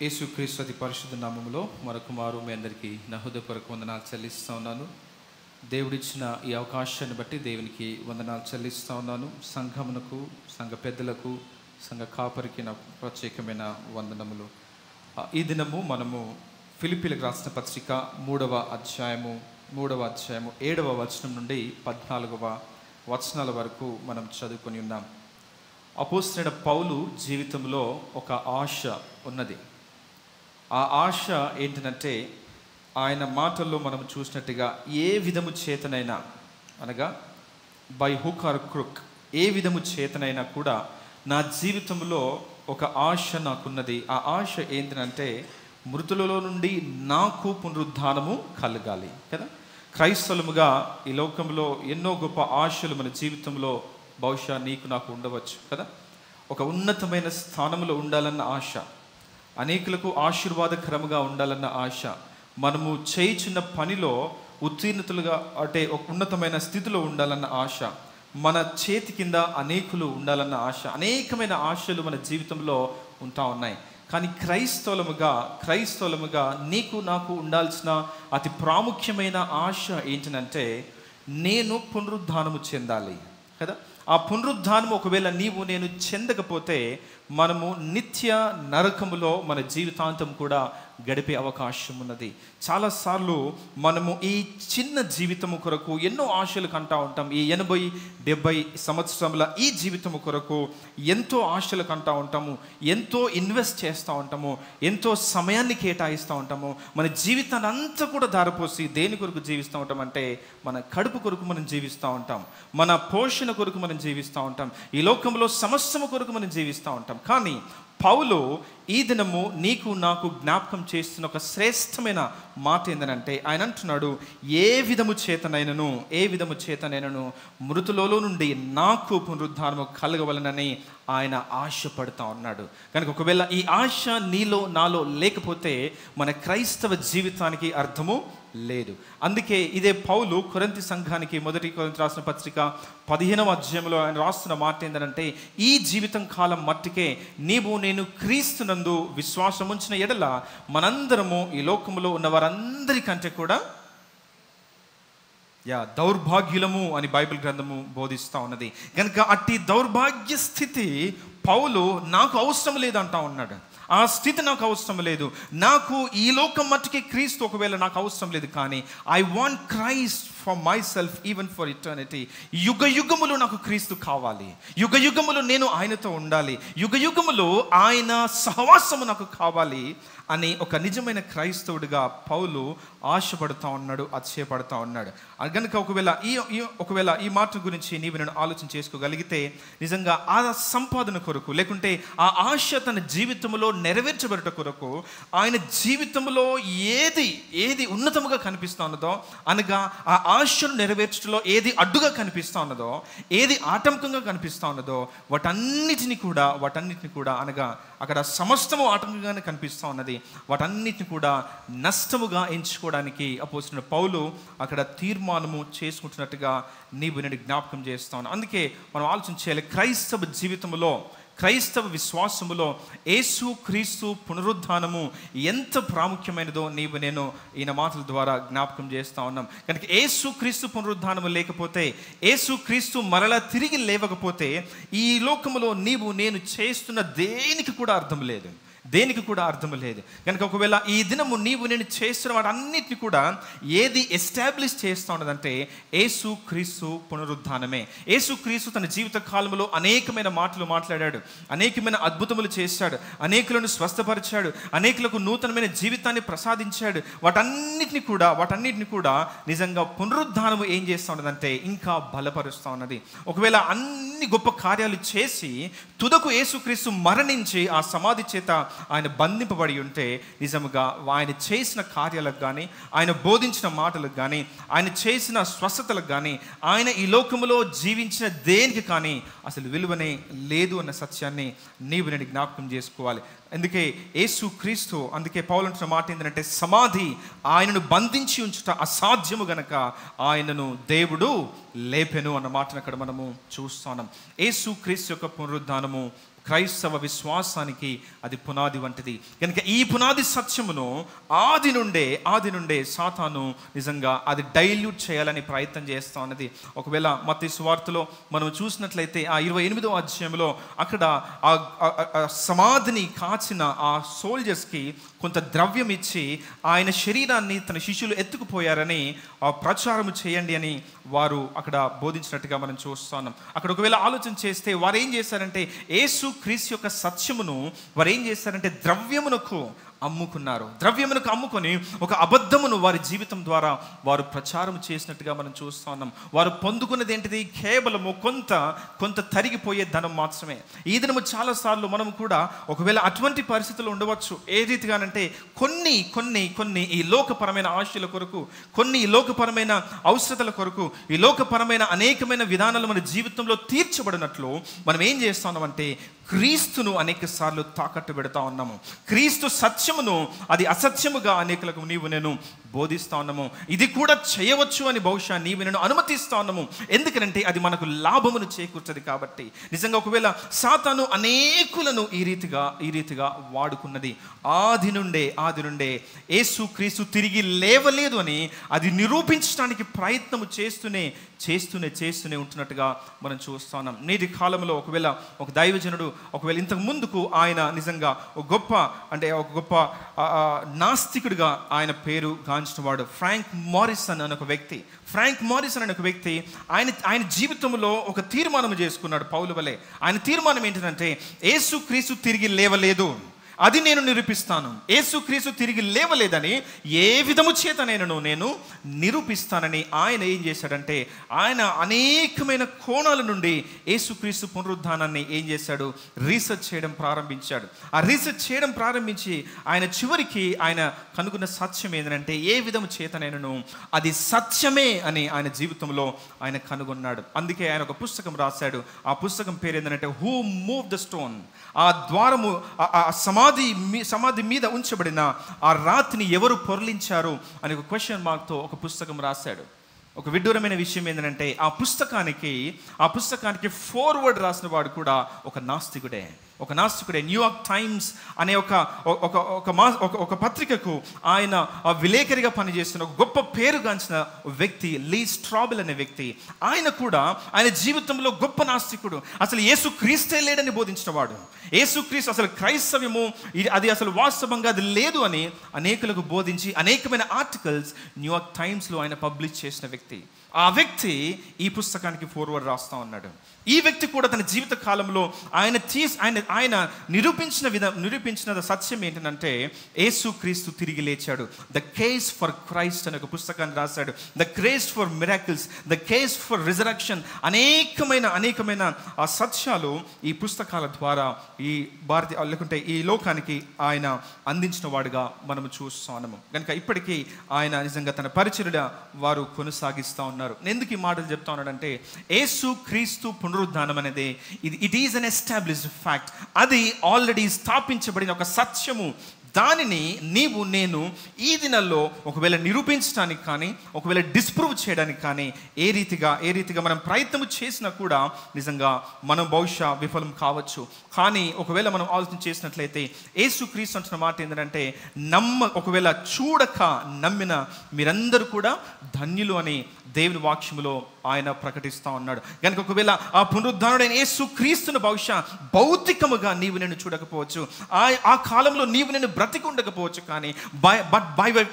యేసుక్రీస్తు అతి పరిశుద్ధ నామములో మరొక మారు మీ అందరికీ నా హృదయపూర్వక వందనాలు చెల్లిస్తూ ఉన్నాను. దేవుడిచ్చిన ఈ అవకాశాన్ని బట్టి దేవునికి వందనాలు చెల్లిస్తూ ఉన్నాను. సంఘమునకు, సంఘ పెద్దలకు, సంఘ కాపరికి నా ప్రత్యేకమైన వందనములు. ఈ దినము మనము ఫిలిప్పీలకు రాసిన పత్రిక 3వ అధ్యాయము 7వ వచనం నుండి 14వ వచనాల వరకు మనం చదువుకొని ఉన్నాం. అపోస్తలుడైన పౌలు జీవితంలో ఒక ఆశ ఉన్నది. ఆ ఆశ ఏంటంటే, ఆయన మాటల్లో మనం చూసినట్టుగా ఏ విధము చేతనైనా, అనగా బై హుక్ ఆర్ క్రుక్, ఏ విధము చేతనైనా కూడా నా జీవితంలో ఒక ఆశ నాకున్నది. ఆ ఆశ ఏంటంటే, మృతులలో నుండి నాకు పునరుద్ధానము కలగాలి కదా. క్రైస్తవులుగా ఈ లోకంలో ఎన్నో గొప్ప ఆశలు మన జీవితంలో బహుశా నీకు నాకు ఉండవచ్చు కదా. ఒక ఉన్నతమైన స్థానంలో ఉండాలన్న ఆశ, అనేకులకు ఆశీర్వాదకరముగా ఉండాలన్న ఆశ, మనము చేయుచున్న పనిలో ఉత్తీర్ణతలుగా అంటే ఒక ఉన్నతమైన స్థితిలో ఉండాలన్న ఆశ, మన చేతి కింద అనేకులు ఉండాలన్న ఆశ, అనేకమైన ఆశలు మన జీవితంలో ఉంటా ఉన్నాయి. కానీ క్రైస్తవులముగా నీకు నాకు ఉండాల్సిన అతి ప్రాముఖ్యమైన ఆశ ఏంటంటే, నేను పునరుద్ధానము చెందాలి కదా. ఆ పునరుద్ధానము ఒకవేళ నీవు నేను చెందకపోతే మనము నిత్య నరకములో మన జీవితాంతం కూడా గడిపే అవకాశం ఉన్నది. చాలాసార్లు మనము ఈ చిన్న జీవితము కొరకు ఎన్నో ఆశలు కంటా ఉంటాం. ఈ 80-70 సంవత్సరముల ఈ జీవితము కొరకు ఎంతో ఆశలు కంటా ఉంటాము, ఎంతో ఇన్వెస్ట్ చేస్తూ ఉంటాము, ఎంతో సమయాన్ని కేటాయిస్తూ ఉంటాము. మన జీవితాన్ని అంతా కూడా దారిపోసి దేని కొరకు జీవిస్తూ ఉంటాం అంటే, మన కడుపు కొరకు మనం జీవిస్తూ ఉంటాం, మన పోషణ కొరకు మనం జీవిస్తూ ఉంటాం, ఈ లోకంలో సమస్యము కొరకు మనం జీవిస్తూ ఉంటాం. కానీ పౌలు ఈ దినము నీకు నాకు జ్ఞాపకం చేస్తున్న ఒక శ్రేష్టమైన మాట ఏంటంటే, ఆయన అంటున్నాడు, ఏ విధము చేతనైనను మృతులలో నుండి నాకు పునరుద్ధానము కలగవలనని ఆయన ఆశపడుతూ ఉన్నాడు. కనుక ఒకవేళ ఈ ఆశ నీలో నాలో లేకపోతే మన క్రైస్తవ జీవితానికి అర్థము లేదు. అందుకే ఇదే పౌలు కొరింథీ సంఘానికి 1 కొరింథీ రాసిన పత్రిక 15వ అధ్యాయంలో ఆయన రాస్తున్న మాట ఏంటంటే, ఈ జీవితం కాలం మట్టుకే నీవు నేను క్రీస్తునందు విశ్వాసం ఉంచిన ఎడల మనందరము ఈ లోకములో ఉన్న వారందరికంటే కూడా దౌర్భాగ్యులము అని బైబిల్ గ్రంథము బోధిస్తూ ఉన్నది. కనుక అట్టి దౌర్భాగ్య స్థితి పౌలు నాకు అవసరం లేదంటా ఉన్నాడు. ఆ స్థితి నాకు అవసరం లేదు. నాకు ఈ లోకం మట్టుకి క్రీస్తు ఒకవేళ నాకు అవసరం లేదు, కానీ I want Christ for my self even for eternity. యుగములు నాకు క్రీస్తు కావాలి, యుగములు నేను ఆయనతో ఉండాలి, యుగములు ఆయన సహవాసము నాకు కావాలి అని ఒక నిజమైన క్రైస్తవుడిగా పౌలు ఆశపడుతూ ఉన్నాడు, అతిశయపడుతూ ఉన్నాడు. కనుక ఒకవేళ ఈ మాట గురించి నీవు నేను ఆలోచన చేసుకోగలిగితే, నిజంగా ఆ సంపాదన కొరకు, లేకుంటే ఆ ఆశ తన జీవితంలో నెరవేర్చబడట కొరకు, ఆయన జీవితంలో ఏది ఉన్నతముగా కనిపిస్తూ ఉన్నదో, అనగా ఆ ఆశను నెరవేర్చడంలో ఏది అడ్డుగా కనిపిస్తూ ఉన్నదో, ఏది ఆటంకంగా కనిపిస్తూ ఉన్నదో, వాటన్నిటిని కూడా అనగా అక్కడ సమస్తము ఆటంకంగానే కనిపిస్తూ ఉన్నది, వాటన్నిటిని కూడా నష్టముగా ఎంచుకోవడానికి అపోస్తలుడైన పౌలు అక్కడ తీర్మానము చేసుకుంటున్నట్టుగా నీవు నేను జ్ఞాపకం చేస్తాను. అందుకే మనం ఆలోచన చేయాలి, క్రైస్తవ జీవితంలో, క్రైస్తవ విశ్వాసములో యేసు క్రీస్తు పునరుద్ధానము ఎంత ప్రాముఖ్యమైనదో నీవు నేను ఈయన మాటల ద్వారా జ్ఞాపకం చేస్తూ ఉన్నాం. కనుక యేసు క్రీస్తు పునరుద్ధానము లేకపోతే, యేసు క్రీస్తు మరలా తిరిగి లేవకపోతే ఈ లోకములో నీవు నేను చేస్తున్న దేనికి కూడా అర్థం లేదు. కనుక ఒకవేళ ఈ దినము నీవు నేను చేస్తున్న వాటన్నిటిని కూడా ఏది ఎస్టాబ్లిష్ చేస్తూ ఉన్నదంటే యేసు క్రీస్తు పునరుద్ధానమే. యేసు క్రీస్తు తన జీవిత కాలంలో అనేకమైన మాటలు మాట్లాడాడు, అనేకమైన అద్భుతములు చేశాడు, అనేకులను స్వస్థపరిచాడు, అనేకులకు నూతనమైన జీవితాన్ని ప్రసాదించాడు. వాటన్నిటిని కూడా నిజంగా పునరుద్ధానము ఏం చేస్తూ ఉన్నదంటే ఇంకా బలపరుస్తూ ఉన్నది. ఒకవేళ అన్ని గొప్ప కార్యాలు చేసి తుదకు యేసుక్రీస్తు మరణించి ఆ సమాధి చేత ఆయన బంధింపబడి ఉంటే, నిజముగా ఆయన చేసిన కార్యాలకు కానీ, ఆయన బోధించిన మాటలకు కానీ, ఆయన చేసిన స్వస్థతలకు కానీ, ఆయన ఈ లోకములో జీవించిన దేనికి కానీ అసలు విలువనే లేదు అన్న సత్యాన్ని నీవు నేను జ్ఞాపకం చేసుకోవాలి. అందుకే యేసు క్రీస్తు, అందుకే పౌలు అంటున్న మాట ఏంటంటే, సమాధి ఆయనను బంధించి ఉంచుట అసాధ్యము గనక ఆయనను దేవుడు లేపెను అన్న మాటను అక్కడ మనము చూస్తున్నాం. యేసు క్రీస్తు యొక్క పునరుద్ధానము క్రైస్తవ విశ్వాసానికి అది పునాది వంటిది. కనుక ఈ పునాది సత్యమును ఆది నుండే సాతాను నిజంగా అది డైల్యూట్ చేయాలని ప్రయత్నం చేస్తూ ఉన్నది. ఒకవేళ మత్తయి సువార్తలో మనం చూసినట్లయితే ఆ 28వ అధ్యాయంలో అక్కడ ఆ సమాధిని కాచిన ఆ సోల్జర్స్కి కొంత ద్రవ్యం ఇచ్చి ఆయన శరీరాన్ని తన శిష్యులు ఎత్తుకుపోయారని ప్రచారం చేయండి అని వారు అక్కడ బోధించినట్టుగా మనం చూస్తున్నాం. అక్కడ ఒకవేళ ఆలోచన చేస్తే వారు ఏం చేశారంటే యేసు క్రీస్తు యొక్క సత్యమును వారు ఏం చేశారంటే ద్రవ్యమునకు అమ్ముకొని ఒక అబద్ధమును వారి జీవితం ద్వారా వారు ప్రచారం చేసినట్టుగా మనం చూస్తూ ఉన్నాం. వారు పొందుకున్నది ఏంటిది? కేవలము కొంత తరిగిపోయే ధనం మాత్రమే. ఈ దినము చాలాసార్లు మనం కూడా ఒకవేళ అటువంటి పరిస్థితులు ఉండవచ్చు. ఏ రీతిగానంటే కొన్ని ఈ లోకపరమైన ఆశల కొరకు, కొన్ని ఈ లోకపరమైన అవసరతల కొరకు, ఈ లోకపరమైన అనేకమైన విధానాలు మన జీవితంలో తీర్చబడినట్లు మనం ఏం చేస్తా ఉన్నామంటే క్రీస్తును అనేక సార్లు తాకట్టు పెడతా ఉన్నాము. క్రీస్తు సత్యమును అది అసత్యముగా అనేకులకు నీవు నేను బోధిస్తా ఉన్నాము. ఇది కూడా చేయవచ్చు అని బహుశా నీవు నేను అనుమతిస్తా ఉన్నాము. ఎందుకంటే అది మనకు లాభమును చేకూర్చదు కాబట్టి. నిజంగా ఒకవేళ సాతాను అనేకులను ఈ రీతిగా వాడుకున్నది. ఆది నుండే యేసు క్రీస్తు తిరిగి లేవలేదు అని అది నిరూపించడానికి ప్రయత్నము చేస్తూనే ఉంటున్నట్టుగా మనం చూస్తా ఉన్నాం. నేటి కాలంలో ఒకవేళ ఒక దైవజనుడు ఒకవేళ ఇంతకు ముందుకు ఆయన నిజంగా ఒక గొప్ప నాస్తికుడిగా ఆయన పేరు గాంచిన వాడు ఫ్రాంక్ మారిసన్ అనే ఒక వ్యక్తి ఆయన జీవితంలో ఒక తీర్మానం చేసుకున్నాడు పౌలు వలె. ఆయన తీర్మానం ఏంటంటే యేసు క్రీస్తు తిరిగి లేవలేదు, అది నేను నిరూపిస్తాను. యేసుక్రీస్తు తిరిగి లేవలేదని ఏ విధము చేత నేను నిరూపిస్తానని ఆయన ఏం చేశాడంటే ఆయన అనేకమైన కోణాల నుండి యేసుక్రీస్తు పునరుద్ధానాన్ని ఏం చేశాడు? రీసెర్చ్ చేయడం ప్రారంభించాడు. ఆ రీసెర్చ్ చేయడం ప్రారంభించి ఆయన చివరికి ఆయన కనుగొన్న సత్యం ఏంటంటే ఏ విధము చేత నేను అది సత్యమే అని ఆయన జీవితంలో ఆయన కనుగొన్నాడు. అందుకే ఆయన ఒక పుస్తకం రాశాడు. ఆ పుస్తకం పేరు ఏంటంటే హూ మూవ్ ద స్టోన్. ఆ ద్వారము సమాధి మీద ఉంచబడిన ఆ రాతిని ఎవరు పొరలించారు అని ఒక క్వశ్చన్ మార్క్తో ఒక పుస్తకం రాశాడు. ఒక విడ్డూరమైన విషయం ఏంటంటే ఆ పుస్తకానికి ఫోర్వర్డ్ రాసిన వాడు కూడా ఒక నాస్తికుడే. న్యూయార్క్ టైమ్స్ అనే ఒక పత్రికకు ఆయన విలేకరిగా పనిచేస్తున్న ఒక గొప్ప పేరుగాంచిన వ్యక్తి లీ స్ట్రాబెల్ అనే వ్యక్తి. ఆయన జీవితంలో గొప్ప నాస్తికుడు. అసలు యేసు క్రీస్తే లేడని బోధించిన వాడు. యేసుక్రీస్తు అసలు క్రైస్తవ్యము అది అసలు వాస్తవంగా అది లేదు అని అనేకులకు బోధించి అనేకమైన ఆర్టికల్స్ న్యూయార్క్ టైమ్స్లో ఆయన పబ్లిష్ చేసిన వ్యక్తి. ఆ వ్యక్తి ఈ పుస్తకానికి ఫోర్వర్డ్ రాస్తా ఉన్నాడు. ఈ వ్యక్తి కూడా తన జీవిత కాలంలో ఆయన నిరూపించిన సత్యం ఏంటంటే యేసుక్రీస్తు తిరిగి లేచాడు. ద కేస్ ఫర్ క్రైస్ట్ అనే ఒక పుస్తకాన్ని రాశాడు. The case for miracles, the case for resurrection, అనేకమైన ఆ సత్యాలు ఈ పుస్తకాల ద్వారా లేకుంటే ఈ లోకానికి ఆయన అందించిన వాడుగా మనము చూస్తున్నాము. కనుక ఇప్పటికీ ఆయన నిజంగా తన పరిచర్య వారు కొనసాగిస్తూ ఉన్నారు. ఎందుకు ఈ మాటలు చెప్తా ఉన్నాడంటే యేసు క్రీస్తు పునరుద్ధానం అనేది it is an established fact. అది ఆల్రెడీ స్థాపించబడిన ఒక సత్యము. దానిని నేను ఈ దినాల్లో ఒకవేళ నిరూపించడానికి కానీ ఒకవేళ డిస్ప్రూవ్ చేయడానికి కానీ ఏ రీతిగా మనం ప్రయత్నం చేసినా కూడా నిజంగా మనం బహుశా విఫలం కావచ్చు. కానీ ఒకవేళ మనం ఆలోచన చేసినట్లయితే యేసుక్రీస్తు అంటున్న మాట ఏంటంటే ఒకవేళ చూడక నమ్మిన మీరందరూ కూడా ధన్యులు అని దేవుని వాక్యములో ఆయన ప్రకటిస్తూ ఉన్నాడు. కనుక ఒకవేళ ఆ పునరుద్ధానుడైన యేసుక్రీస్తును బహుశా భౌతికముగా నీవు నేను చూడకపోవచ్చు, ఆ కాలంలో నీవు నేను బ్రతికి ఉండకపోవచ్చు, కానీ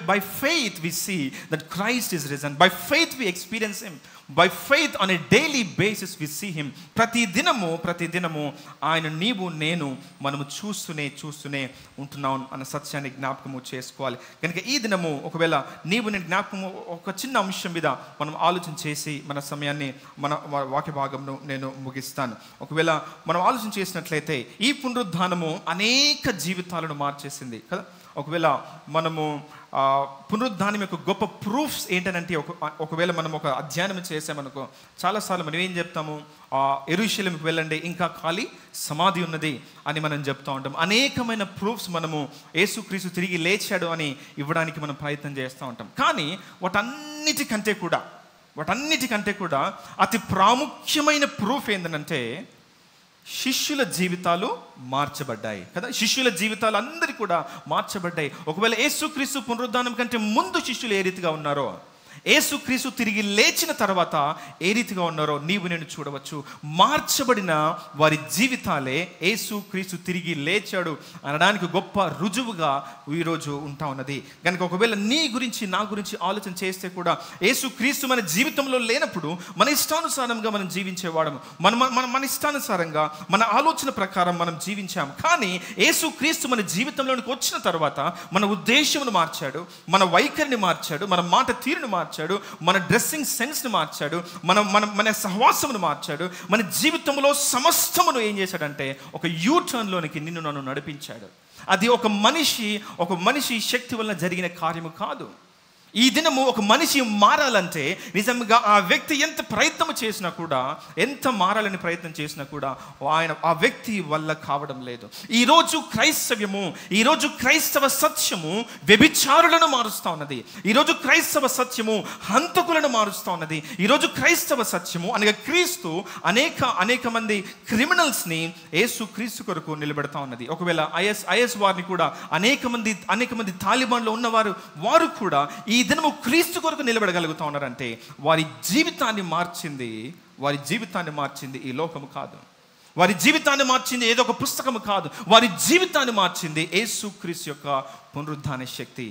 by faith we see that Christ is risen. By faith we experience him. By faith on a daily basis we see him. ప్రతి దినము ఆయన నీవు నేను మనము చూస్తూనే ఉంటున్నాం అన్న సత్యాన్ని జ్ఞాపకము చేసుకోవాలి. కనుక ఈ దినము ఒకవేళ నీవు నేను జ్ఞాపకము ఒక చిన్న అంశం మీద మనం ఆలోచన చేసి మన సమయాన్ని మన వాక్య భాగంను నేను ముగిస్తాను. ఒకవేళ మనం ఆలోచన చేసినట్లయితే ఈ పునరుద్ధానము అనేక జీవితాలను మార్చేసింది కదా. ఒకవేళ మనము పునరుద్ధానం యొక్క గొప్ప ప్రూఫ్స్ ఏంటంటే ఒకవేళ మనం ఒక అధ్యయనం చేసామనుకో, చాలాసార్లు మనం ఏం చెప్తాము, యెరూషలేముకి వెళ్ళండి ఇంకా ఖాళీ సమాధి ఉన్నది అని మనం చెప్తూ ఉంటాం. అనేకమైన ప్రూఫ్స్ మనము యేసుక్రీస్తు తిరిగి లేచాడు అని ఇవ్వడానికి మనం ప్రయత్నం చేస్తూ ఉంటాం. కానీ వాటన్నిటికంటే కూడా అతి ప్రాముఖ్యమైన ప్రూఫ్ ఏంటంటే శిష్యుల జీవితాలు మార్చబడ్డాయి కదా. శిష్యుల జీవితాలు అందరి కూడా మార్చబడ్డాయి. ఒకవేళ యేసుక్రీస్తు పునరుద్ధానం కంటే ముందు శిష్యులు ఏ రీతిగా ఉన్నారో, యేసుక్రీస్తు తిరిగి లేచిన తర్వాత ఏ రీతిగా ఉన్నారో నీవు నేను చూడవచ్చు. మార్చబడిన వారి జీవితాలే యేసుక్రీస్తు తిరిగి లేచాడు అనడానికి గొప్ప రుజువుగా ఈరోజు ఉంటా ఉన్నది. కనుక ఒకవేళ నీ గురించి నా గురించి ఆలోచన చేస్తే కూడా యేసుక్రీస్తు మన జీవితంలో లేనప్పుడు మన ఇష్టానుసారంగా మనం జీవించేవాడము, మన ఇష్టానుసారంగా మన ఆలోచన ప్రకారం మనం జీవించాము. కానీ యేసుక్రీస్తు మన జీవితంలోనికి వచ్చిన తర్వాత మన ఉద్దేశమును మార్చాడు, మన వైఖరిని మార్చాడు, మన మాట తీరును మార్చాడు, మన డ్రెస్సింగ్ సెన్స్ని మార్చాడు, మన సహవాసమును మార్చాడు, మన జీవితంలో సమస్తమును ఏం చేశాడంటే ఒక యూటర్న్లోనికి నిన్ను నన్ను నడిపించాడు. అది ఒక మనిషి శక్తి వలన జరిగిన కార్యము కాదు. ఈ దినము ఒక మనిషి మారాలంటే నిజంగా ఆ వ్యక్తి ఎంత ప్రయత్నం చేసినా కూడా, ఎంత మారాలని ప్రయత్నం చేసినా కూడా ఆ వ్యక్తి వల్ల కావడం లేదు. ఈరోజు క్రైస్తవ్యము, ఈరోజు క్రైస్తవ సత్యము వ్యభిచారులను మారుస్తూ ఉన్నది. ఈరోజు క్రైస్తవ సత్యము హంతకులను మారుస్తూ ఉన్నది. ఈరోజు క్రైస్తవ సత్యము అనగా క్రీస్తు అనేక మంది క్రిమినల్స్ని యేసు క్రీస్తు కొరకు నిలబెడతా ఉన్నది. ఒకవేళ ఐఎస్ వారిని కూడా అనేక మంది తాలిబాన్లో ఉన్నవారు కూడా ఈ దినము క్రీస్తు కొరకు నిలబడగలుగుతా ఉన్నారంటే వారి జీవితాన్ని మార్చింది ఈ లోకము కాదు. వారి జీవితాన్ని మార్చింది ఏదో ఒక పుస్తకము కాదు. వారి జీవితాన్ని మార్చింది యేసుక్రీస్తు యొక్క పునరుద్ధాన శక్తి.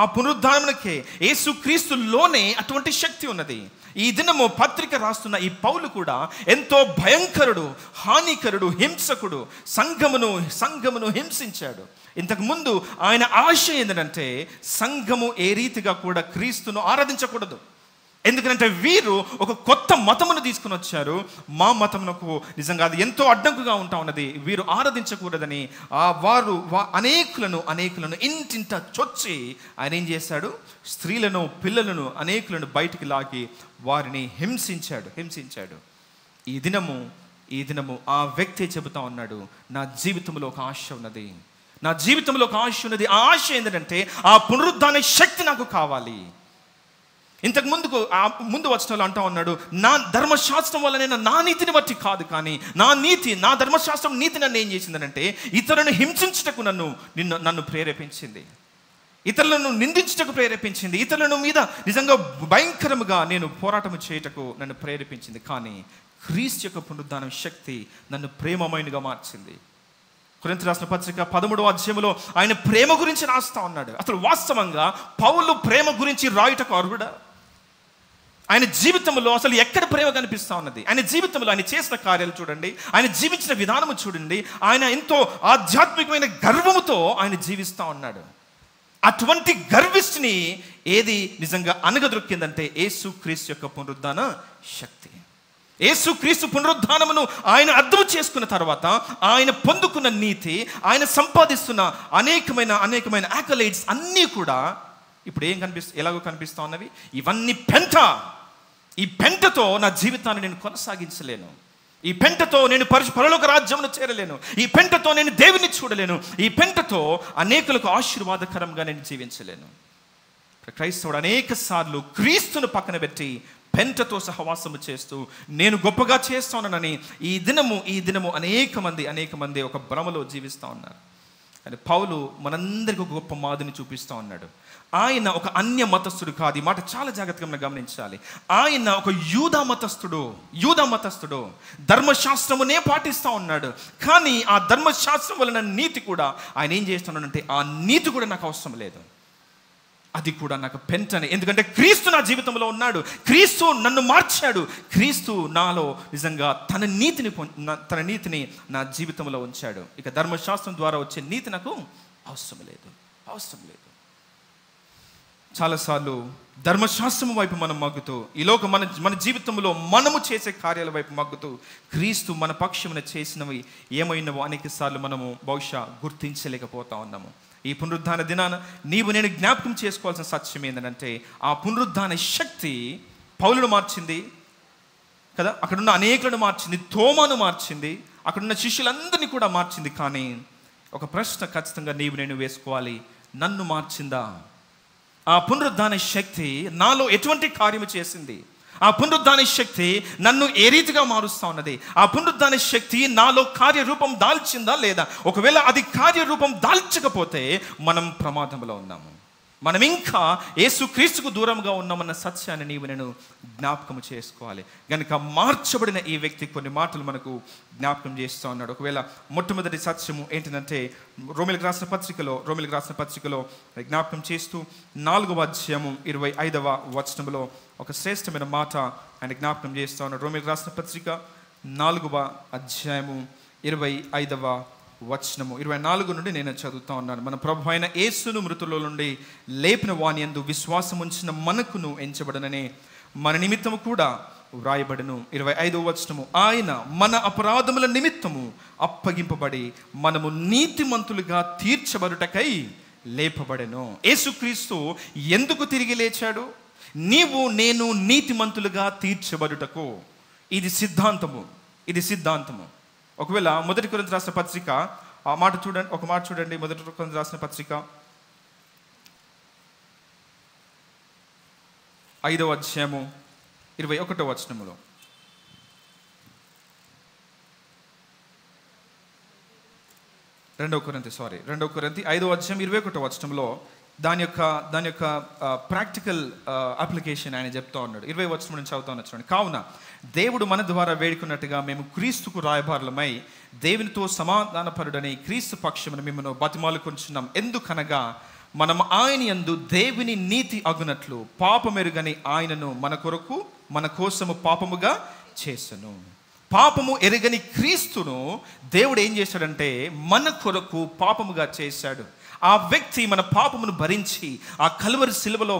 ఆ పునరుద్ధానకే యేసుక్రీస్తులోనే అటువంటి శక్తి ఉన్నది. ఈ దినము పత్రిక రాస్తున్న ఈ పౌలు కూడా ఎంతో భయంకరుడు, హానికరుడు, హింసకుడు, సంఘమును హింసించాడు. ఇంతకుముందు ఆయన ఆశ ఏంటంటే సంఘము ఏ రీతిగా కూడా క్రీస్తును ఆరాధించకూడదు. ఎందుకంటే వీరు ఒక కొత్త మతమును తీసుకుని వచ్చారు. మా మతమునకు నిజంగా అది ఎంతో అడ్డంకుగా ఉంటా ఉన్నది. వీరు ఆరాధించకూడదని వారు అనేకులను ఇంటింట చొచ్చి ఆయన ఏం చేశాడు? స్త్రీలను, పిల్లలను అనేకులను బయటికి లాగి వారిని హింసించాడు. ఈ దినము ఆ వ్యక్తి చెబుతా ఉన్నాడు, నా జీవితంలో ఒక ఆశ ఉన్నది. ఆ ఆశ ఏంటంటే ఆ పునరుద్ధాన శక్తి నాకు కావాలి. ఇంతకు ముందు వచనంలో అంటా ఉన్నాడు, నా ధర్మశాస్త్రం వల్లనే నా నీతిని బట్టి కాదు, కానీ నా ధర్మశాస్త్రం నీతి నన్ను ఏం చేసిందనంటే ఇతరులను హింసించుటకు నన్ను ప్రేరేపించింది, ఇతరులను నిందించుటకు ప్రేరేపించింది, ఇతరులను మీద నిజంగా భయంకరముగా నేను పోరాటం చేయుటకు నన్ను ప్రేరేపించింది. కానీ క్రీస్తు యొక్క పునరుద్ధాన శక్తి నన్ను ప్రేమమయునిగా మార్చింది. కొరింథీ రాసిన పత్రిక 13వ అధ్యాయంలో ఆయన ప్రేమ గురించి రాస్తా ఉన్నాడు. అసలు వాస్తవంగా పౌలు ప్రేమ గురించి రాయుటకు అర్హుడా? ఆయన జీవితంలో అసలు ఎక్కడ ప్రేమ కనిపిస్తూ ఉన్నది? ఆయన జీవితంలో ఆయన చేసిన కార్యాలు చూడండి, ఆయన జీవించిన విధానము చూడండి. ఆయన ఎంతో ఆధ్యాత్మికమైన గర్వముతో ఆయన జీవిస్తూ ఉన్నాడు. అటువంటి గర్విష్ఠిని ఏది నిజంగా అనగదొక్కిందంటే యేసుక్రీస్తు యొక్క పునరుద్ధాన శక్తి. యేసుక్రీస్తు పునరుద్ధానమును ఆయన అర్థం చేసుకున్న తర్వాత ఆయన పొందుకున్న నీతి, ఆయన సంపాదిస్తున్న అనేకమైన యాకలైడ్స్ అన్నీ కూడా ఇప్పుడు ఎలాగో కనిపిస్తూ ఉన్నవి? ఇవన్నీ ఈ పెంటతో నా జీవితాన్ని నేను కొనసాగించలేను. ఈ పెంటతో నేను పరలోక రాజ్యమును చేరలేను. ఈ పెంటతో నేను దేవుని చూడలేను. ఈ పెంటతో అనేకులకు ఆశీర్వాదకరంగా నేను జీవించలేను. క్రైస్తవుడు అనేక సార్లు క్రీస్తును పక్కన పెట్టి పెంటతో సహవాసము చేస్తూ నేను గొప్పగా చేస్తానని ఈ దినము అనేక మంది ఒక భ్రమలో జీవిస్తూ ఉన్నారు. అని పౌలు మనందరికీ ఒక గొప్ప మాదిరిని చూపిస్తూ ఉన్నాడు. ఆయన ఒక అన్య మతస్థుడు కాదు. ఈ మాట చాలా జాగ్రత్తగా మనం గమనించాలి. ఆయన ఒక యూదా మతస్థుడు ధర్మశాస్త్రమునే పాటిస్తూ ఉన్నాడు. కానీ ఆ ధర్మశాస్త్రం వలన నీతి కూడా ఆయన ఏం చేస్తున్నాడంటే ఆ నీతి కూడా నాకు అవసరం లేదు, అది కూడా నాకు పెంటనే. ఎందుకంటే క్రీస్తు నా జీవితంలో ఉన్నాడు, క్రీస్తు నన్ను మార్చాడు, క్రీస్తు నాలో నిజంగా తన నీతిని నా జీవితంలో ఉంచాడు. ఇక ధర్మశాస్త్రం ద్వారా వచ్చే నీతి నాకు అవసరం లేదు. చాలాసార్లు ధర్మశాస్త్రం వైపు మనం మగ్గుతూ, ఈలోక మన జీవితంలో మనము చేసే కార్యాల వైపు మగ్గుతూ క్రీస్తు మన పక్షమున చేసినవి ఏమైనవో అనేక సార్లు మనము బహుశా గుర్తించలేకపోతా ఉన్నాము. ఈ పునరుద్ధాన దినాన నేను జ్ఞాపకం చేసుకోవాల్సిన సత్యం ఏంటంటే ఆ పునరుద్ధాన శక్తి పౌలును మార్చింది కదా, అక్కడున్న అనేకులను మార్చింది, తోమాను మార్చింది, అక్కడున్న శిష్యులందరినీ కూడా మార్చింది. కానీ ఒక ప్రశ్న ఖచ్చితంగా నేను వేసుకోవాలి, నన్ను మార్చిందా? ఆ పునరుద్ధాన శక్తి నాలో ఎటువంటి కార్యము చేసింది? ఆ పునరుద్ధాన శక్తి నన్ను ఏ రీతిగా మారుస్తూ ఉన్నది, ఆ పునరుద్ధాన శక్తి నాలో కార్యరూపం దాల్చిందా లేదా? ఒకవేళ అది కార్యరూపం దాల్చకపోతే మనం ప్రమాదంలో ఉన్నాము. మనం ఇంకా యేసుక్రీస్తుకు దూరంగా ఉన్నామన్న సత్యాన్ని నీవు నేను జ్ఞాపకం చేసుకోవాలి. కనుక మార్చబడిన ఈ వ్యక్తి కొన్ని మాటలు మనకు జ్ఞాపకం చేస్తూ ఉన్నాడు. ఒకవేళ మొట్టమొదటి సత్యము ఏంటంటే రోమిలికి రాసిన పత్రికలో జ్ఞాపకం చేస్తూ 4వ అధ్యాయము 25వ వచనంలో ఒక శ్రేష్టమైన మాట ఆయన జ్ఞాపకం చేస్తూ ఉన్నాడు. రోమిలికి రాసిన పత్రిక 4వ అధ్యాయము 25వ వచనము 24 నుండి నేను చదువుతా ఉన్నాను. మన ప్రభు అయిన యేసును మృతుల నుండి లేపిన వాని యందు విశ్వాసం ఉంచిన మనకును ఎంచబడననే మన నిమిత్తము కూడా వ్రాయబడను. 25వ వచనము, ఆయన మన అపరాధముల నిమిత్తము అప్పగింపబడి మనము నీతిమంతులుగా తీర్చబడుటకై లేపబడెను. యేసుక్రీస్తు ఎందుకు తిరిగి లేచాడు? నీవు నేను నీతిమంతులుగా తీర్చబడుటకు. ఇది సిద్ధాంతము. ఒకవేళ మొదటి కొరింథీ రాసిన పత్రిక ఒక మాట చూడండి. మొదటి కొరింథీ రాసిన పత్రిక 5వ అధ్యాయము 21వ వచనములో, రెండవ కొరింథీ 5వ అధ్యాయం 21వ వచనంలో దాని యొక్క ప్రాక్టికల్ అప్లికేషన్ ఆయన చెప్తా ఉన్నాడు. 20వ వచనం నుంచి చదువుతా ఉన్నాడు చూడండి. కావున దేవుడు మన ద్వారా వేడుకున్నట్టుగా మేము క్రీస్తుకు రాయబారులమై దేవునితో సమాధానపరుడని క్రీస్తు పక్షమున మిమ్మల్ని బతిమాలుకొంచున్నాం. ఎందుకనగా మనం ఆయన యందు దేవుని నీతి అగునట్లు పాపమెరుగని ఆయనను మన కోసము పాపముగా చేసెను. పాపము ఎరుగని క్రీస్తును దేవుడు ఏం చేశాడంటే మన కొరకు పాపముగా చేశాడు. ఆ వ్యక్తి మన పాపమును భరించి ఆ కలువరి శిలువలో